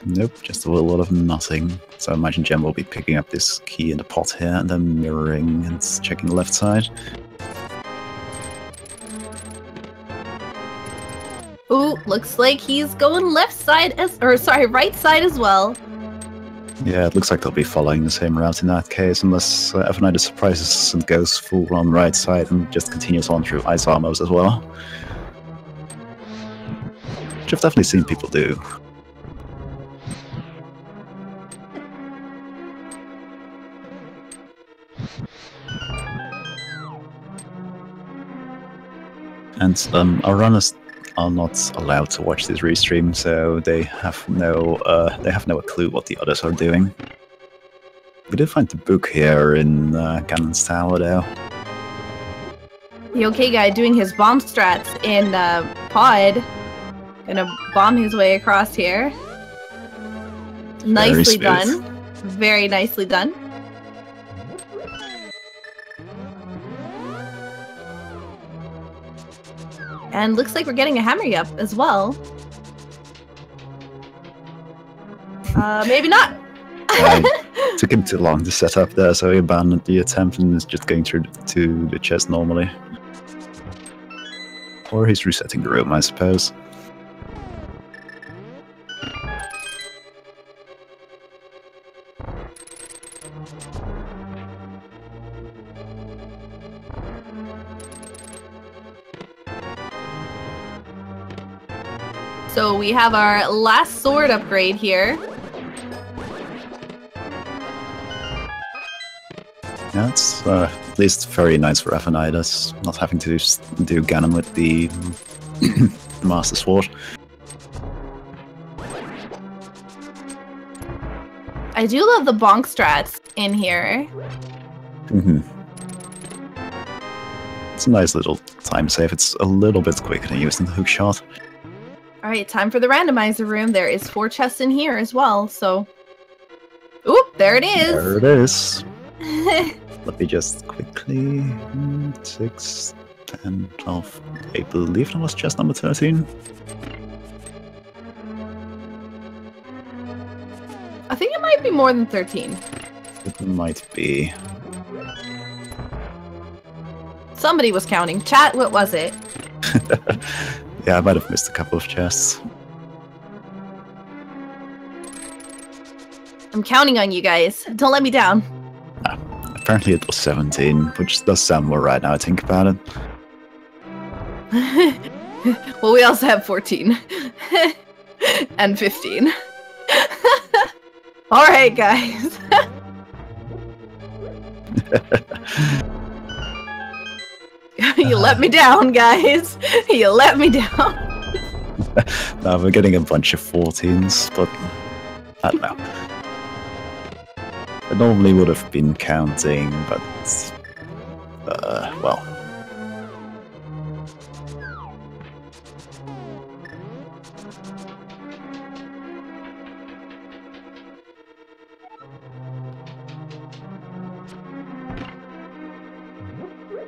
Nope, just a lot of nothing. So I imagine Gem will be picking up this key in the pot here and then mirroring and checking the left side. Ooh, looks like he's going left side right side as well. Yeah, it looks like they'll be following the same route in that case, unless Evanidus surprises and goes full on right side and just continues on through Ice Armors as well. Which I've definitely seen people do. And our runners are not allowed to watch this restream, so they have no clue what the others are doing. We did find the book here in Ganon's tower, though. The okay guy doing his bomb strats in pod. Gonna bomb his way across here. Nicely done. Very nicely done. And looks like we're getting a hammer up as well. Maybe not. It took him too long to set up there, so he abandoned the attempt and is just going through to the chest normally. Or he's resetting the room, I suppose. So we have our last sword upgrade here. Yeah, it's at least very nice for Evanidus, not having to do Ganon with the Master Sword. I do love the bonk strats in here. It's a nice little time save. It's a little bit quicker than using the hook shot. Alright, time for the randomizer room. There is 4 chests in here as well, so... Oop, there it is! There it is. Let me just quickly... 6, 10, 12... I believe that was chest number 13. I think it might be more than 13. It might be. Somebody was counting. Chat, what was it? Yeah, I might have missed a couple of chests. I'm counting on you guys. Don't let me down. Apparently it was 17, which does sound more right now I think about it. Well, we also have 14. And 15. Alright, guys. You let me down, guys. You let me down. Now we're getting a bunch of 14s, but I don't know. I normally would have been counting, but well.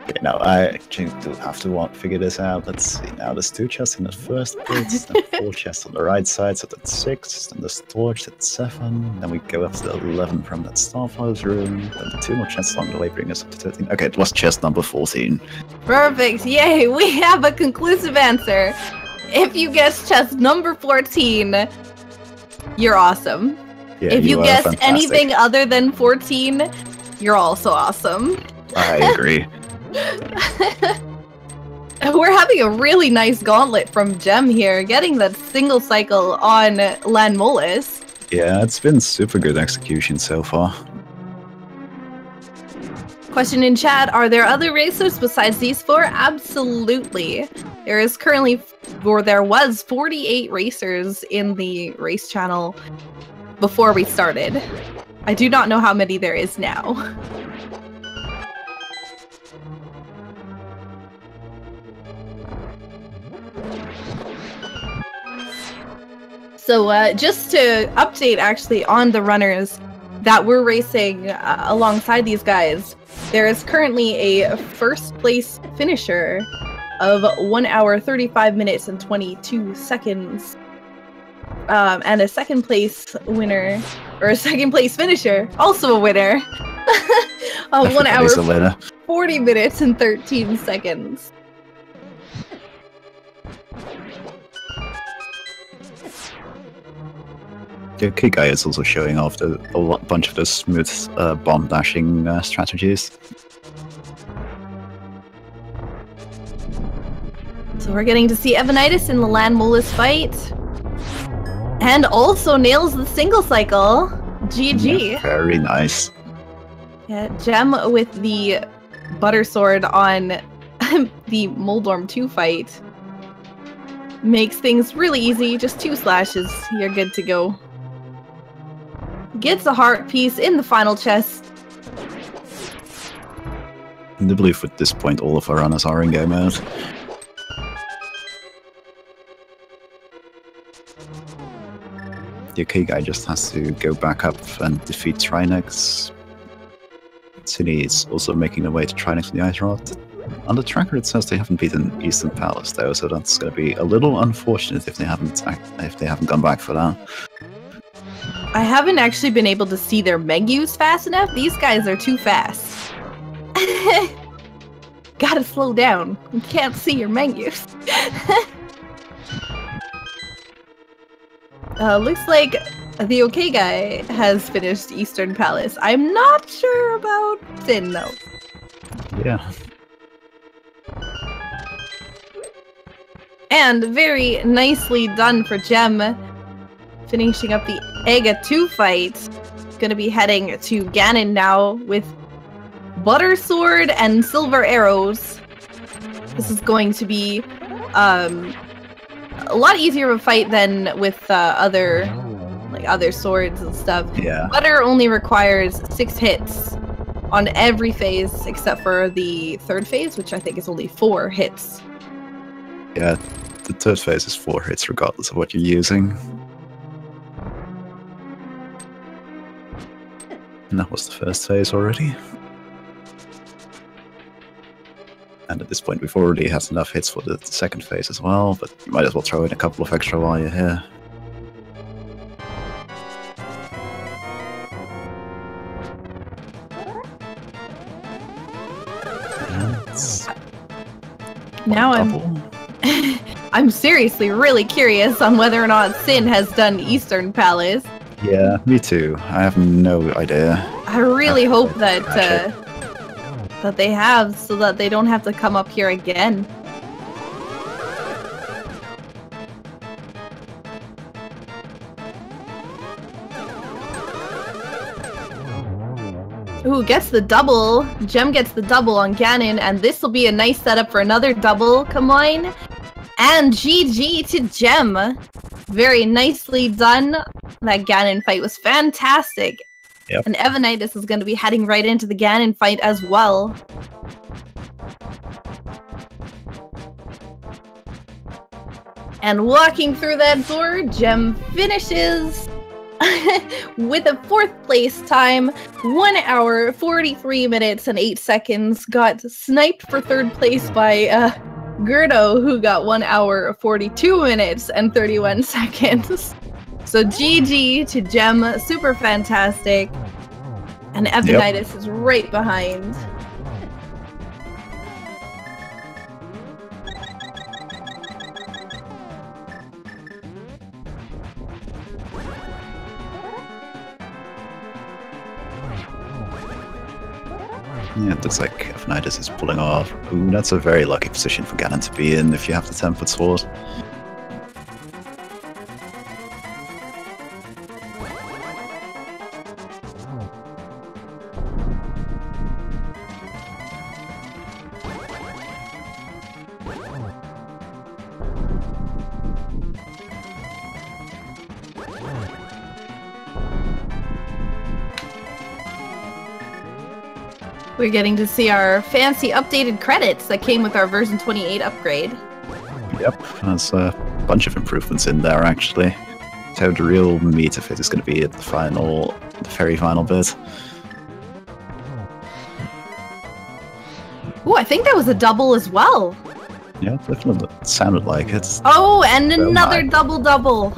Okay, now I actually do have to figure this out. Let's see. Now there's 2 chests in the first bit, then 4 chests on the right side, so that's 6. Then the storage, that's 7. Then we go up to the 11 from that Starfire's room. Then the 2 more chests along the way bring us up to 13. Okay, it was chest number 14. Perfect. Yay, we have a conclusive answer. If you guessed chest number 14, you're awesome. Yeah, if you guessed fantastic. anything other than 14, you're also awesome. I agree. We're having a really nice gauntlet from Gem here, getting that single cycle on Lanmolis. Yeah, it's been super good execution so far. Question in chat, are there other racers besides these 4? Absolutely. There is currently, or there was 48 racers in the race channel before we started. I do not know how many there is now. So just to update actually on the runners that were racing alongside these guys, there is currently a first place finisher of 1 hour 35 minutes and 22 seconds. And a second place winner, or a second place finisher, also a winner, of 1 hour 40 minutes and 13 seconds. The ALTTP is also showing off a bunch of the smooth bomb dashing strategies. So we're getting to see Evanidus in the Land Molus fight. And also nails the single cycle. GG. Yeah, very nice. Yeah, Gem with the butter sword on the Moldorm 2 fight makes things really easy. Just 2 slashes, you're good to go. Gets a heart piece in the final chest. I believe at this point all of our runners are in game mode. The ALTTP just has to go back up and defeat Trinex. Sinhe is also making their way to Trinex with the Ice Rod. On the tracker it says they haven't beaten Eastern Palace though, so that's going to be a little unfortunate if they haven't gone back for that. I haven't actually been able to see their menus fast enough. These guys are too fast. Gotta slow down. You can't see your menus. Looks like the ALTTP has finished Eastern Palace. I'm not sure about Sin though. Yeah. And very nicely done for Gem. Finishing up the Ega 2 fight. Gonna be heading to Ganon now with Butter Sword and Silver Arrows. This is going to be a lot easier of a fight than with other swords and stuff. Yeah. Butter only requires 6 hits on every phase except for the 3rd phase, which I think is only 4 hits. Yeah, the 3rd phase is 4 hits regardless of what you're using. And that was the 1st phase already. And at this point we've already had enough hits for the 2nd phase as well, but you might as well throw in a couple of extra while you're here. Now I'm seriously really curious on whether or not Sin has done Eastern Palace. Yeah, me too. I have no idea. I really hope that that they have, so that they don't have to come up here again. Ooh, gets the double. Gem gets the double on Ganon, and this will be a nice setup for another double. Come on. And GG to Gem. Very nicely done. That Ganon fight was fantastic. Yep. And Evanidus is going to be heading right into the Ganon fight as well. And walking through that door, Gem finishes with a 4th place time, 1 hour, 43 minutes, and 8 seconds. Got sniped for 3rd place by Gerdo, who got 1 hour, 42 minutes, and 31 seconds. So GG to Gem, super fantastic. And Evanidus is right behind. Yeah, it looks like Evanidus is pulling off. Ooh, that's a very lucky position for Ganon to be in if you have the 10-foot sword. We're getting to see our fancy updated credits that came with our version 28 upgrade. Yep, there's a bunch of improvements in there actually. So the real meat of it is going to be at the very final bit. Ooh, I think that was a double as well. Yeah, definitely sounded like it. Oh, and another nice. double.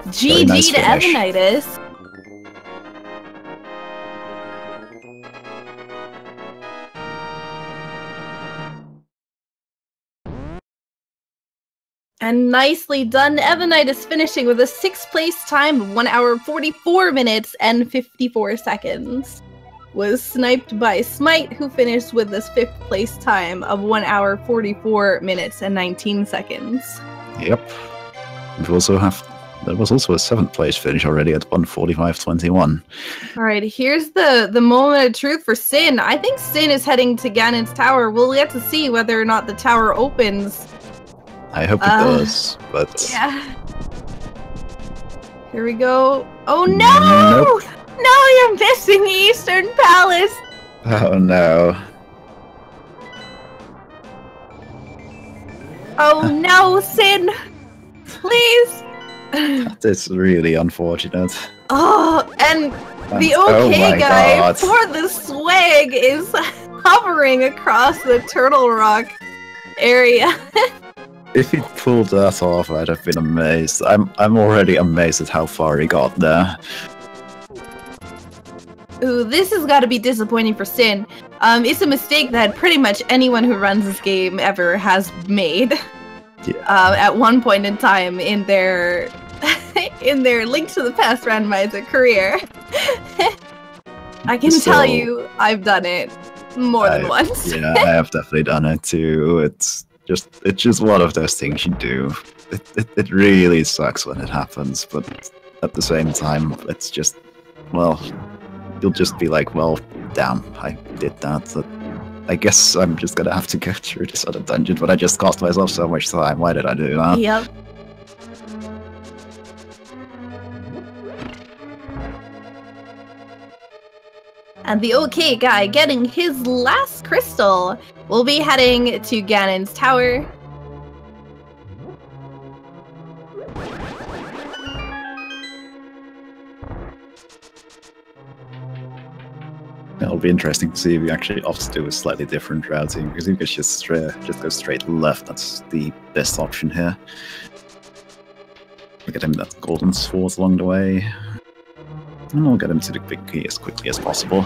GG nice to finish. Evanidus. And nicely done, Evanidus finishing with a 6th place time of 1 hour 44 minutes and 54 seconds. Was sniped by Smite, who finished with this 5th place time of 1 hour 44 minutes and 19 seconds. Yep. There was also a 7th place finish already at 1:45.21. Alright, here's the moment of truth for Sin. I think Sin is heading to Ganon's tower. We'll get to see whether or not the tower opens. I hope it does, but... Yeah. Here we go. Oh no! Nope. No, you're missing the Eastern Palace! Oh no. Oh no, Sin! Please! That's really unfortunate. Oh, and the Oh okay my guy God. for the swag is hovering across the Turtle Rock area. If he pulled that off, I'd have been amazed. I'm already amazed at how far he got there. Ooh, this has got to be disappointing for Sin. It's a mistake that pretty much anyone who runs this game ever has made. Yeah. At one point in time in their in their Link to the Past randomizer career. I can tell you, I've done it more than once. Yeah, I have definitely done it too. It's just one of those things you do. It really sucks when it happens, but at the same time, it's just, well, you'll just be like, well, damn, I did that. I guess I'm just gonna have to go through this other dungeon, but I just cost myself so much time. Why did I do that? Yep. And the okay guy getting his last crystal will be heading to Ganon's tower. It'll be interesting to see if he actually opts to do a slightly different routing, because if he just go straight left, that's the best option here. We'll get him that golden sword along the way, and we'll get him to the big key as quickly as possible.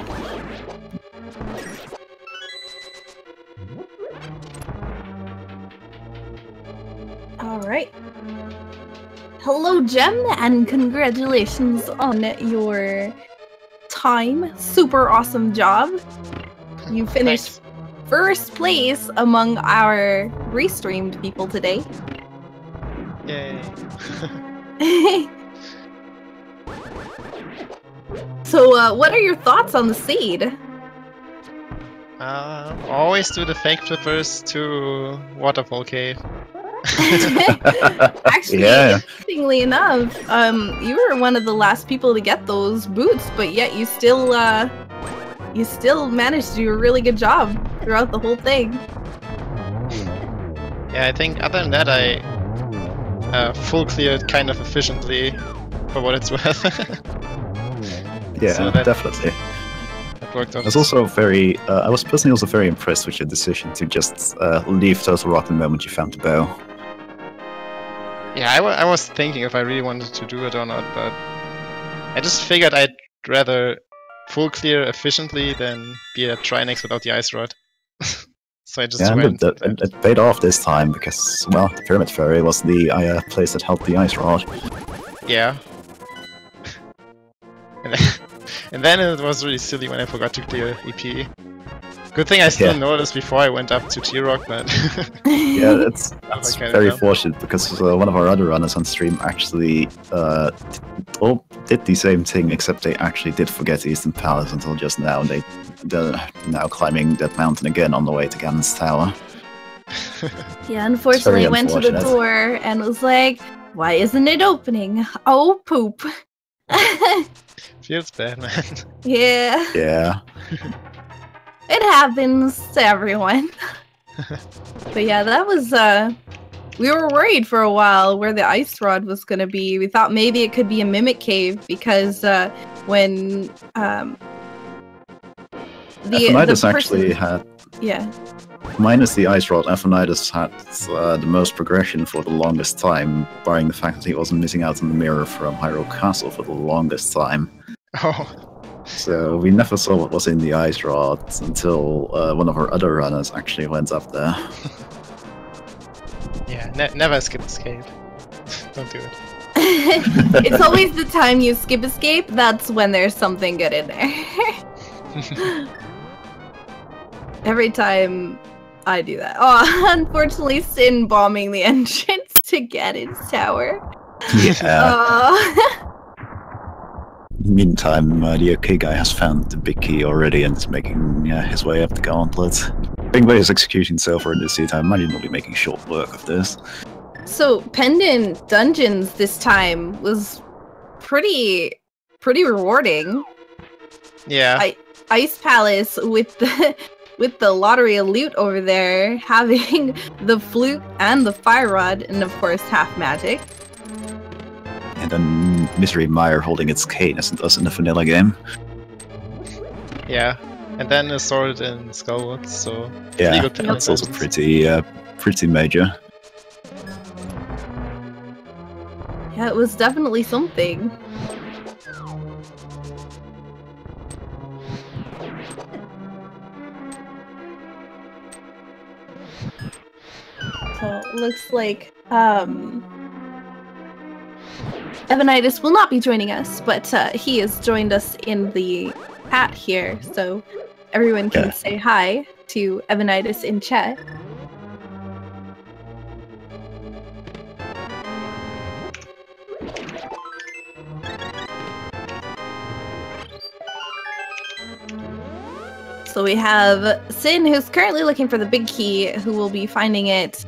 Alright. Hello, Gem, and congratulations on your time. Super awesome job. You finished first place among our restreamed people today. Yay. So, what are your thoughts on the seed? Always do the fake flippers to Waterfall Cave. Actually, Yeah. interestingly enough, you were one of the last people to get those boots, but yet you still managed to do a really good job throughout the whole thing. Yeah, I think other than that, I full cleared kind of efficiently, for what it's worth. Yeah, So that- definitely. That worked I out. was also very, I was personally also very impressed with your decision to just leave Turtle Rock the moment you found the bow. Yeah, I was thinking if I really wanted to do it or not, but I just figured I'd rather full clear efficiently than be a Trinex without the ice rod. So I just Yeah, went. but it paid off this time because, well, the Pyramid Fairy was the place that helped the ice rod. Yeah. And then it was really silly when I forgot to clear EP. Good thing I still noticed before I went up to T-Rock, but... Yeah, it's kinda very dumb. fortunate because one of our other runners on stream actually all did the same thing, except they actually did forget Eastern Palace until just now. They're now climbing that mountain again on the way to Ganon's tower. Yeah, unfortunately, I went to the unfortunate. door and was like, why isn't it opening? Oh, poop. Feels bad, man. Yeah, Yeah. it happens to everyone. But yeah, that was we were worried for a while where the ice rod was gonna be. We thought maybe it could be a mimic cave because when Evanidus actually had, yeah. minus the ice rod, Evanidus had the most progression for the longest time, barring the fact that he wasn't missing out on the mirror from Hyrule Castle for the longest time. Oh. So we never saw what was in the ice rod until one of our other runners actually went up there. Yeah, never skip escape. Don't do it. It's always the time you skip escape, that's when there's something good in there. Every time I do that. Oh, unfortunately, Sin bombing the entrance to Ganon's tower. Yeah. Meantime, the ALTTP has found the big key already and is making his way up the gauntlet. Being by his execution so far in this seat, I imagine he'll be making short work of this. So, Pendant Dungeons this time was pretty rewarding. Yeah. Ice Palace with the lottery of loot over there, having the flute and the fire rod, and of course half magic. And then Misery Mire holding its cane as it does in the vanilla game. Yeah, and then a sword in Skullwood, so yeah, that's also pretty major. Yeah, it was definitely something. So it looks like Evanidus will not be joining us, but he has joined us in the chat here, so everyone can say hi to Evanidus in chat. So we have Sin, who's currently looking for the big key, who will be finding it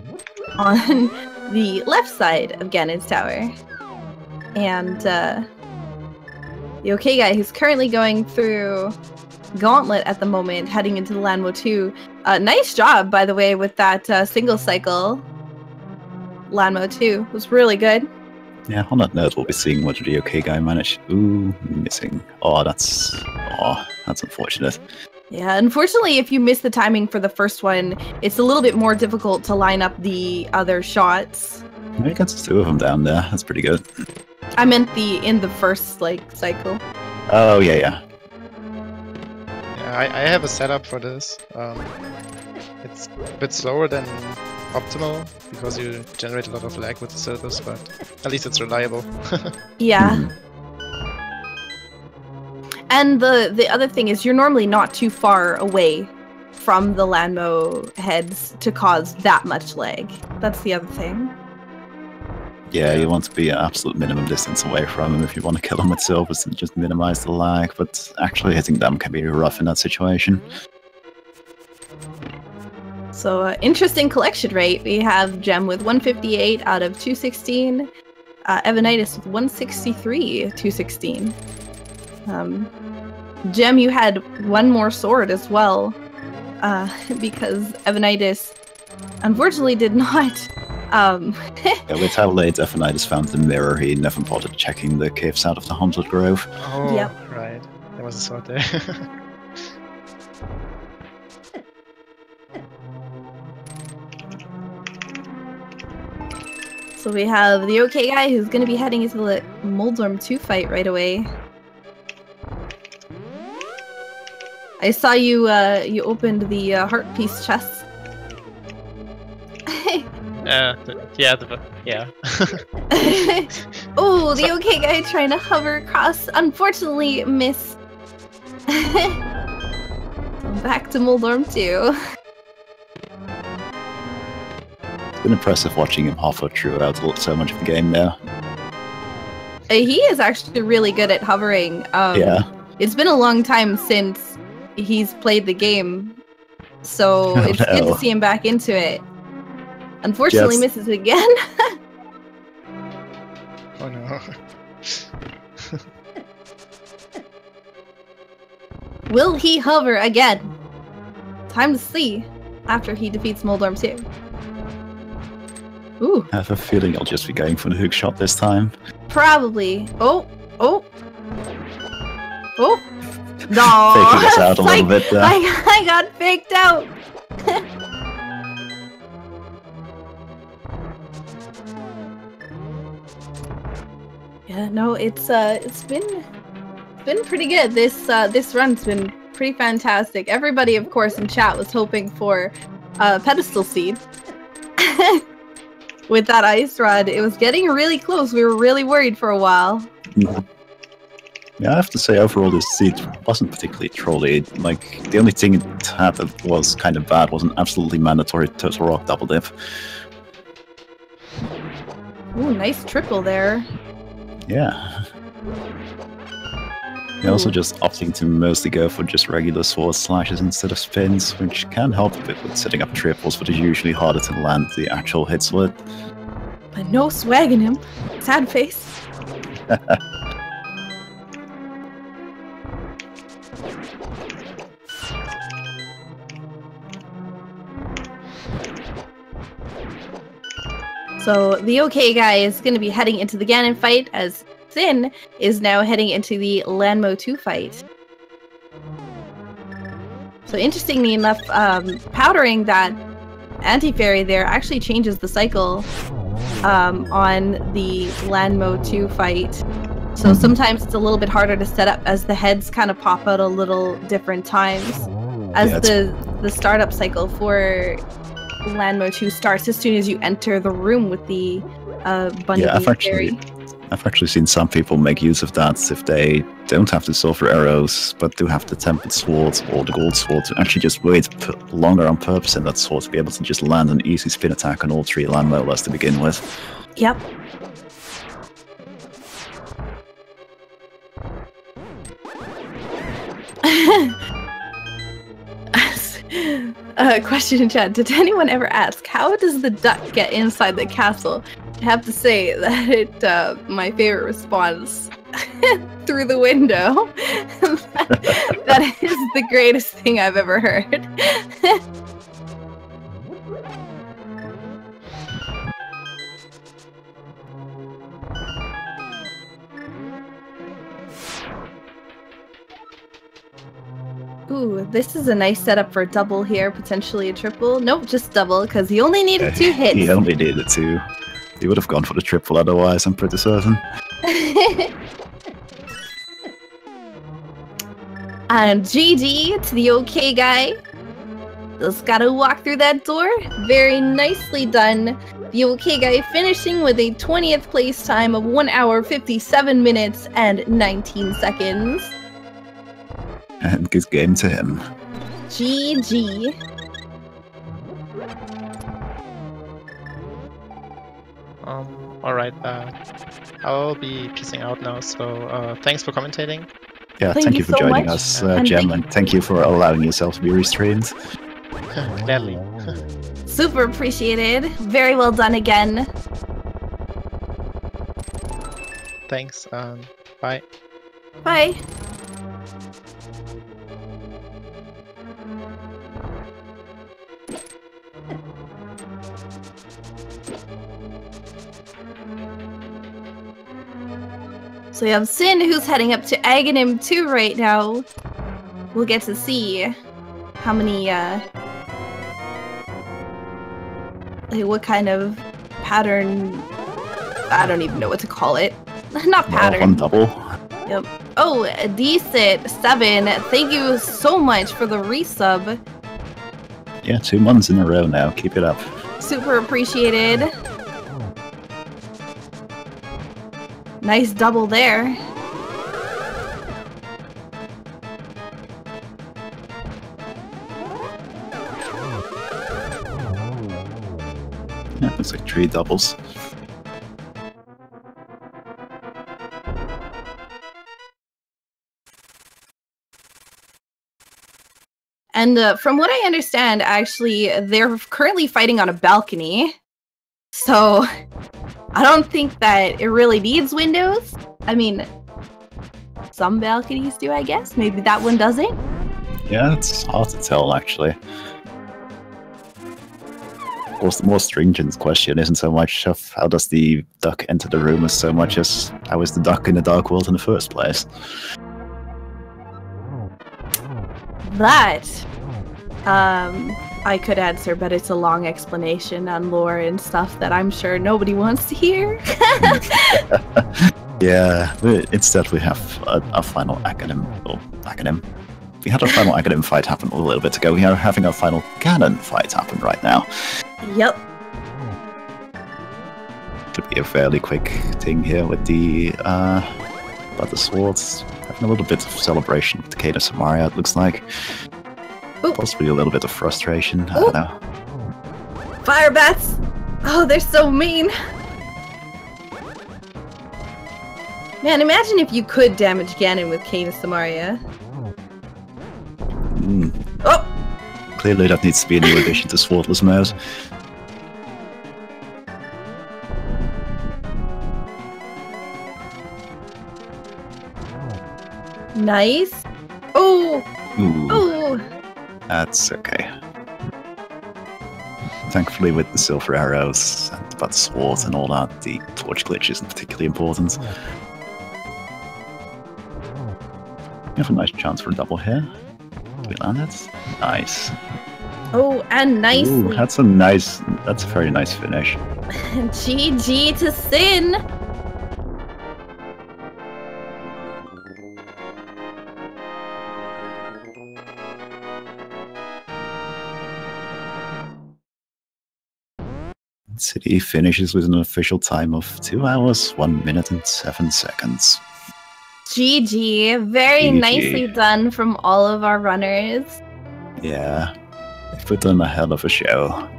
on the left side of Ganon's tower. And the ALTTP who's currently going through Gauntlet at the moment, heading into the Landmo 2. Nice job, by the way, with that single cycle Landmo 2. It was really good. Yeah, on that note, we'll be seeing what the ALTTP managed. Ooh, missing. Oh, that's unfortunate. Yeah, unfortunately, if you miss the timing for the first one, it's a little bit more difficult to line up the other shots. He gets two of them down there. That's pretty good. I meant in the first cycle. Oh yeah. Yeah, I have a setup for this. It's a bit slower than optimal because you generate a lot of lag with the service, but at least it's reliable. Yeah. And the other thing is you're normally not too far away from the Landmo heads to cause that much lag. That's the other thing. Yeah, you want to be an absolute minimum distance away from them if you want to kill them with silvers and just minimize the lag, but actually hitting them can be rough in that situation. So, interesting collection rate. We have Gem with 158 out of 216, Evanidus with 163, 216. Gem, you had one more sword as well, because Evanidus unfortunately did not. Yeah, with how late Evanidus found the mirror, he never bothered checking the caves out of the Haunted Grove. Oh, yep. Right. There was a sword there. So we have the ALTTP who's going to be heading into the Moldorm 2 fight right away. I saw you you opened the heart piece chest. Yeah. Oh, the ALTTP trying to hover across. Unfortunately, miss. Back to Moldorm 2. It's been impressive watching him hover throughout so much of the game now. He is actually really good at hovering. Yeah. It's been a long time since he's played the game, so it's good to see him back into it. Unfortunately, misses again. Oh no. Will he hover again? Time to see. after he defeats Moldorm too. Ooh. I have a feeling I'll just be going for the hook shot this time. Probably. Oh. No. Faking us out a little bit there. I got faked out. Yeah, no, it's been pretty good. This run's been pretty fantastic. Everybody, of course, in chat was hoping for pedestal seed. With that ice rod, it was getting really close. We were really worried for a while. Yeah, I have to say, overall, this seed wasn't particularly trolly. Like, the only thing it had that was kind of bad was an absolutely mandatory Turtle Rock double dip. Ooh, nice triple there. Yeah. You're also just opting to mostly go for just regular sword slashes instead of spins, which can help a bit with setting up triples, but it's usually harder to land the actual hits with. But no swag in him. Sad face. So the ALTTP is going to be heading into the Ganon fight, as Sin is now heading into the Lanmo 2 fight. So interestingly enough, powdering that anti-fairy there actually changes the cycle on the Lanmo 2 fight. So sometimes it's a little bit harder to set up as the heads kind of pop out a little different times. As the startup cycle for Lanmo 2 starts as soon as you enter the room with the Bunny Fairy. I've actually seen some people make use of that if they don't have the silver arrows, but do have the tempered sword or the gold sword, to actually just wait longer on purpose in that sword to be able to just land an easy spin attack on all three land molars to begin with. Yep. Question in chat. Did anyone ever ask, how does the duck get inside the castle? I have to say that my favorite response through the window. That is the greatest thing I've ever heard. Ooh, this is a nice setup for a double here, potentially a triple. Nope, just double, because he only needed 2 hits. He only needed 2. He would have gone for the triple otherwise, I'm pretty certain. And GG to the ALTTP. Just gotta walk through that door. Very nicely done. The ALTTP finishing with a 20th place time of 1 hour, 57 minutes, and 19 seconds. And good game to him. GG. Alright, I'll be peacing out now, so thanks for commentating. Yeah, thank you for so joining much. us, Jem, and thank you for allowing yourself to be restreamed. Gladly. Super appreciated. Very well done again. Thanks, bye. Bye. So we have Sin, who's heading up to Aghanim 2 right now. We'll get to see how many, what kind of pattern, I don't even know what to call it. Not pattern. One double. Yep. Oh, DSit7, thank you so much for the resub. Yeah, 2 months in a row now. Keep it up. Super appreciated. Nice double there. Yeah, looks like 3 doubles. And from what I understand, actually, they're currently fighting on a balcony. So I don't think that it really needs windows. I mean, some balconies do, I guess. Maybe that one doesn't. Yeah, it's hard to tell, actually. Of course, the more stringent question isn't so much of how does the duck enter the room as so much as how is the duck in the dark world in the first place. That, I could answer, but it's a long explanation on lore and stuff that I'm sure nobody wants to hear. Yeah, instead we have a final academ. We had our final academ fight happen a little bit ago. We are having our final canon fight happen right now. Yep. Could be a fairly quick thing here with the swords. Having a little bit of celebration with the Kate of Samaria, it looks like. Ooh. Possibly a little bit of frustration. I don't know. Fire bats! Oh, they're so mean! Man, imagine if you could damage Ganon with Kate of Samaria. Oh! Clearly that needs to be a new addition to Swordless Mouse. Nice. Oh! Ooh. Oh! That's okay. Thankfully with the silver arrows and the swords and all that, the torch glitch isn't particularly important. We have a nice chance for a double here. Do we land it? Nice. Oh, and nice. Ooh, that's a very nice finish. GG to Sin! City finishes with an official time of 2 hours, 1 minute and 7 seconds. GG. Very GG. nicely done from all of our runners. Yeah, they put on a hell of a show.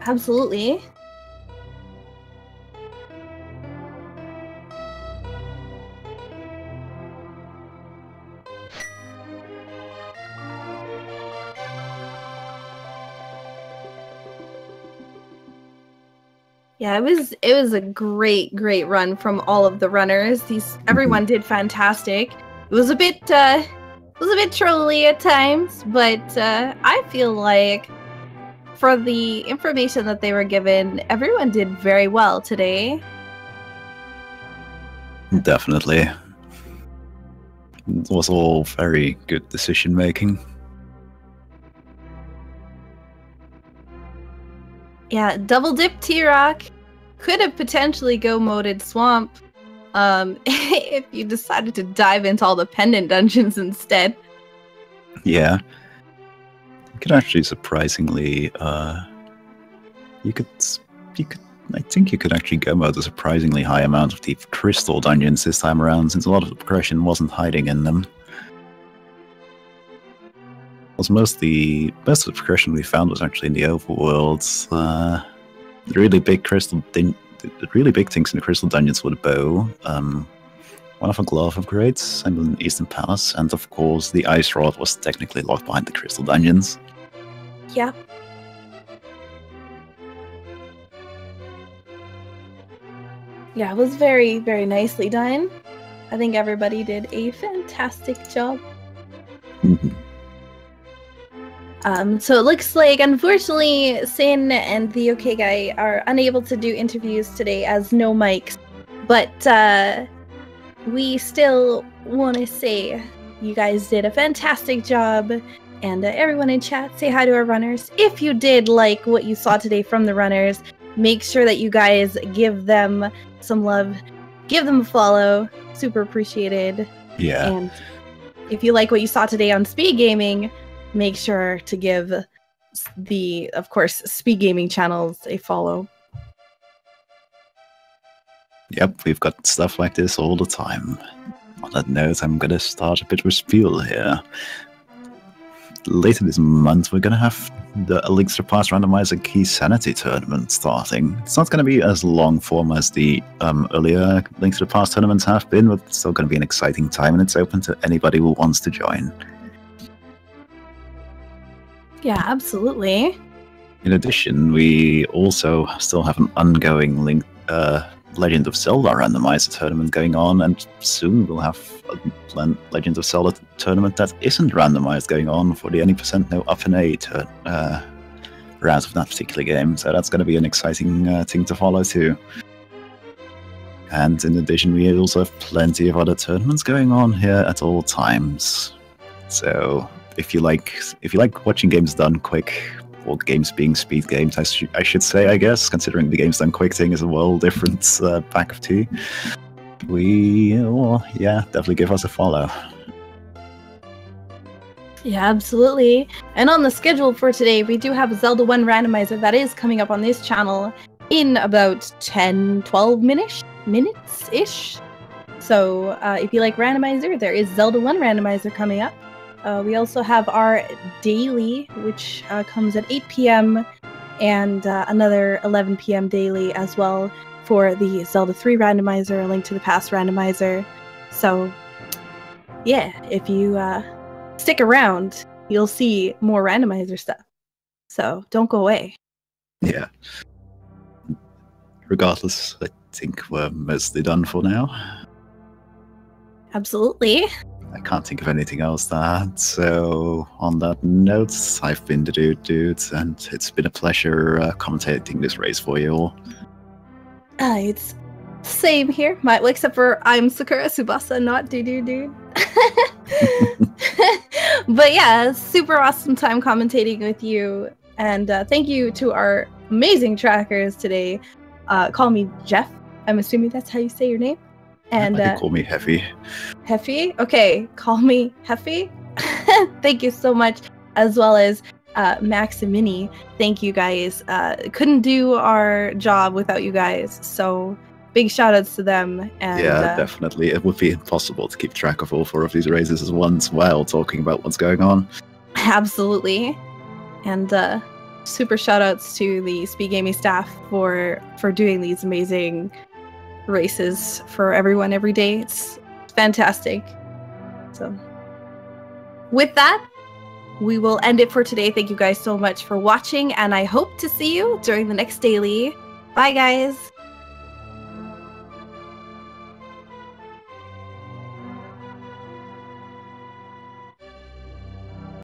Absolutely. Yeah, it was a great run from all of the runners. Everyone did fantastic. It was a bit trolly at times, but I feel like for the information that they were given, everyone did very well today. Definitely. It was all very good decision making. Yeah, double dip T-Rock could have potentially go moded Swamp if you decided to dive into all the pendant dungeons instead. Yeah. You could actually surprisingly I think you could actually go mode a surprisingly high amount of the crystal dungeons this time around, since a lot of the progression wasn't hiding in them. Most of the progression we found was actually in the overworlds. The really big things in the crystal dungeons were the bow, one of a glove upgrades, and an Eastern Palace, and of course the ice rod was technically locked behind the crystal dungeons. Yeah. Yeah, it was very nicely done. I think everybody did a fantastic job. So it looks like, unfortunately, Sin and TheOkayGuy are unable to do interviews today as no mics. But we still want to say you guys did a fantastic job. And everyone in chat, say hi to our runners. If you did like what you saw today from the runners, make sure that you guys give them some love. Give them a follow. Super appreciated. Yeah. And if you like what you saw today on Speed Gaming, make sure to give of course, Speed Gaming channels a follow. Yep, we've got stuff like this all the time. On that note, I'm gonna start a bit of a spiel here. Later this month, we're gonna have the Links to Past Randomizer Key Sanity tournament starting. It's not gonna be as long form as the earlier Links to the Past tournaments have been, but it's still gonna be an exciting time, and it's open to anybody who wants to join. Yeah, absolutely. In addition, we also still have an ongoing Legend of Zelda randomizer tournament going on, and soon we'll have a Legend of Zelda tournament that isn't randomized going on for the Any% No Up and A out of that particular game. So that's going to be an exciting thing to follow too. And in addition, we also have plenty of other tournaments going on here at all times. So if you like watching games done quick, or games being speed games, I should say, I guess, considering the games done quick thing is a well different pack of tea. Definitely give us a follow. Yeah, absolutely. And on the schedule for today, we do have a Zelda 1 randomizer that is coming up on this channel in about 10-12 minutes-ish. So if you like randomizer, there is Zelda 1 randomizer coming up. We also have our daily, which comes at 8 p.m. and another 11 p.m. daily as well for the Zelda 3 randomizer, a Link to the Past randomizer. So yeah, if you stick around, you'll see more randomizer stuff. So don't go away. Yeah. Regardless, I think we're mostly done for now. Absolutely. I can't think of anything else to add. So on that note, I've been the Dude, and it's been a pleasure commentating this race for you all. It's same here, except for I'm Sakura Tsubasa, not Dude. But yeah, super awesome time commentating with you, and thank you to our amazing trackers today. Call me Jeff. I'm assuming that's how you say your name. And call me Heffy. Heffy? Okay, call me Heffy. Thank you so much, as well as Max and Minnie. Thank you guys. Couldn't do our job without you guys, so big shout outs to them. And, yeah, definitely. It would be impossible to keep track of all 4 of these races at once while talking about what's going on. Absolutely. And super shout outs to the Speed Gaming staff for doing these amazing races for everyone every day. It's fantastic. So with that, we will end it for today. Thank you guys so much for watching, and I hope to see you during the next daily. Bye guys.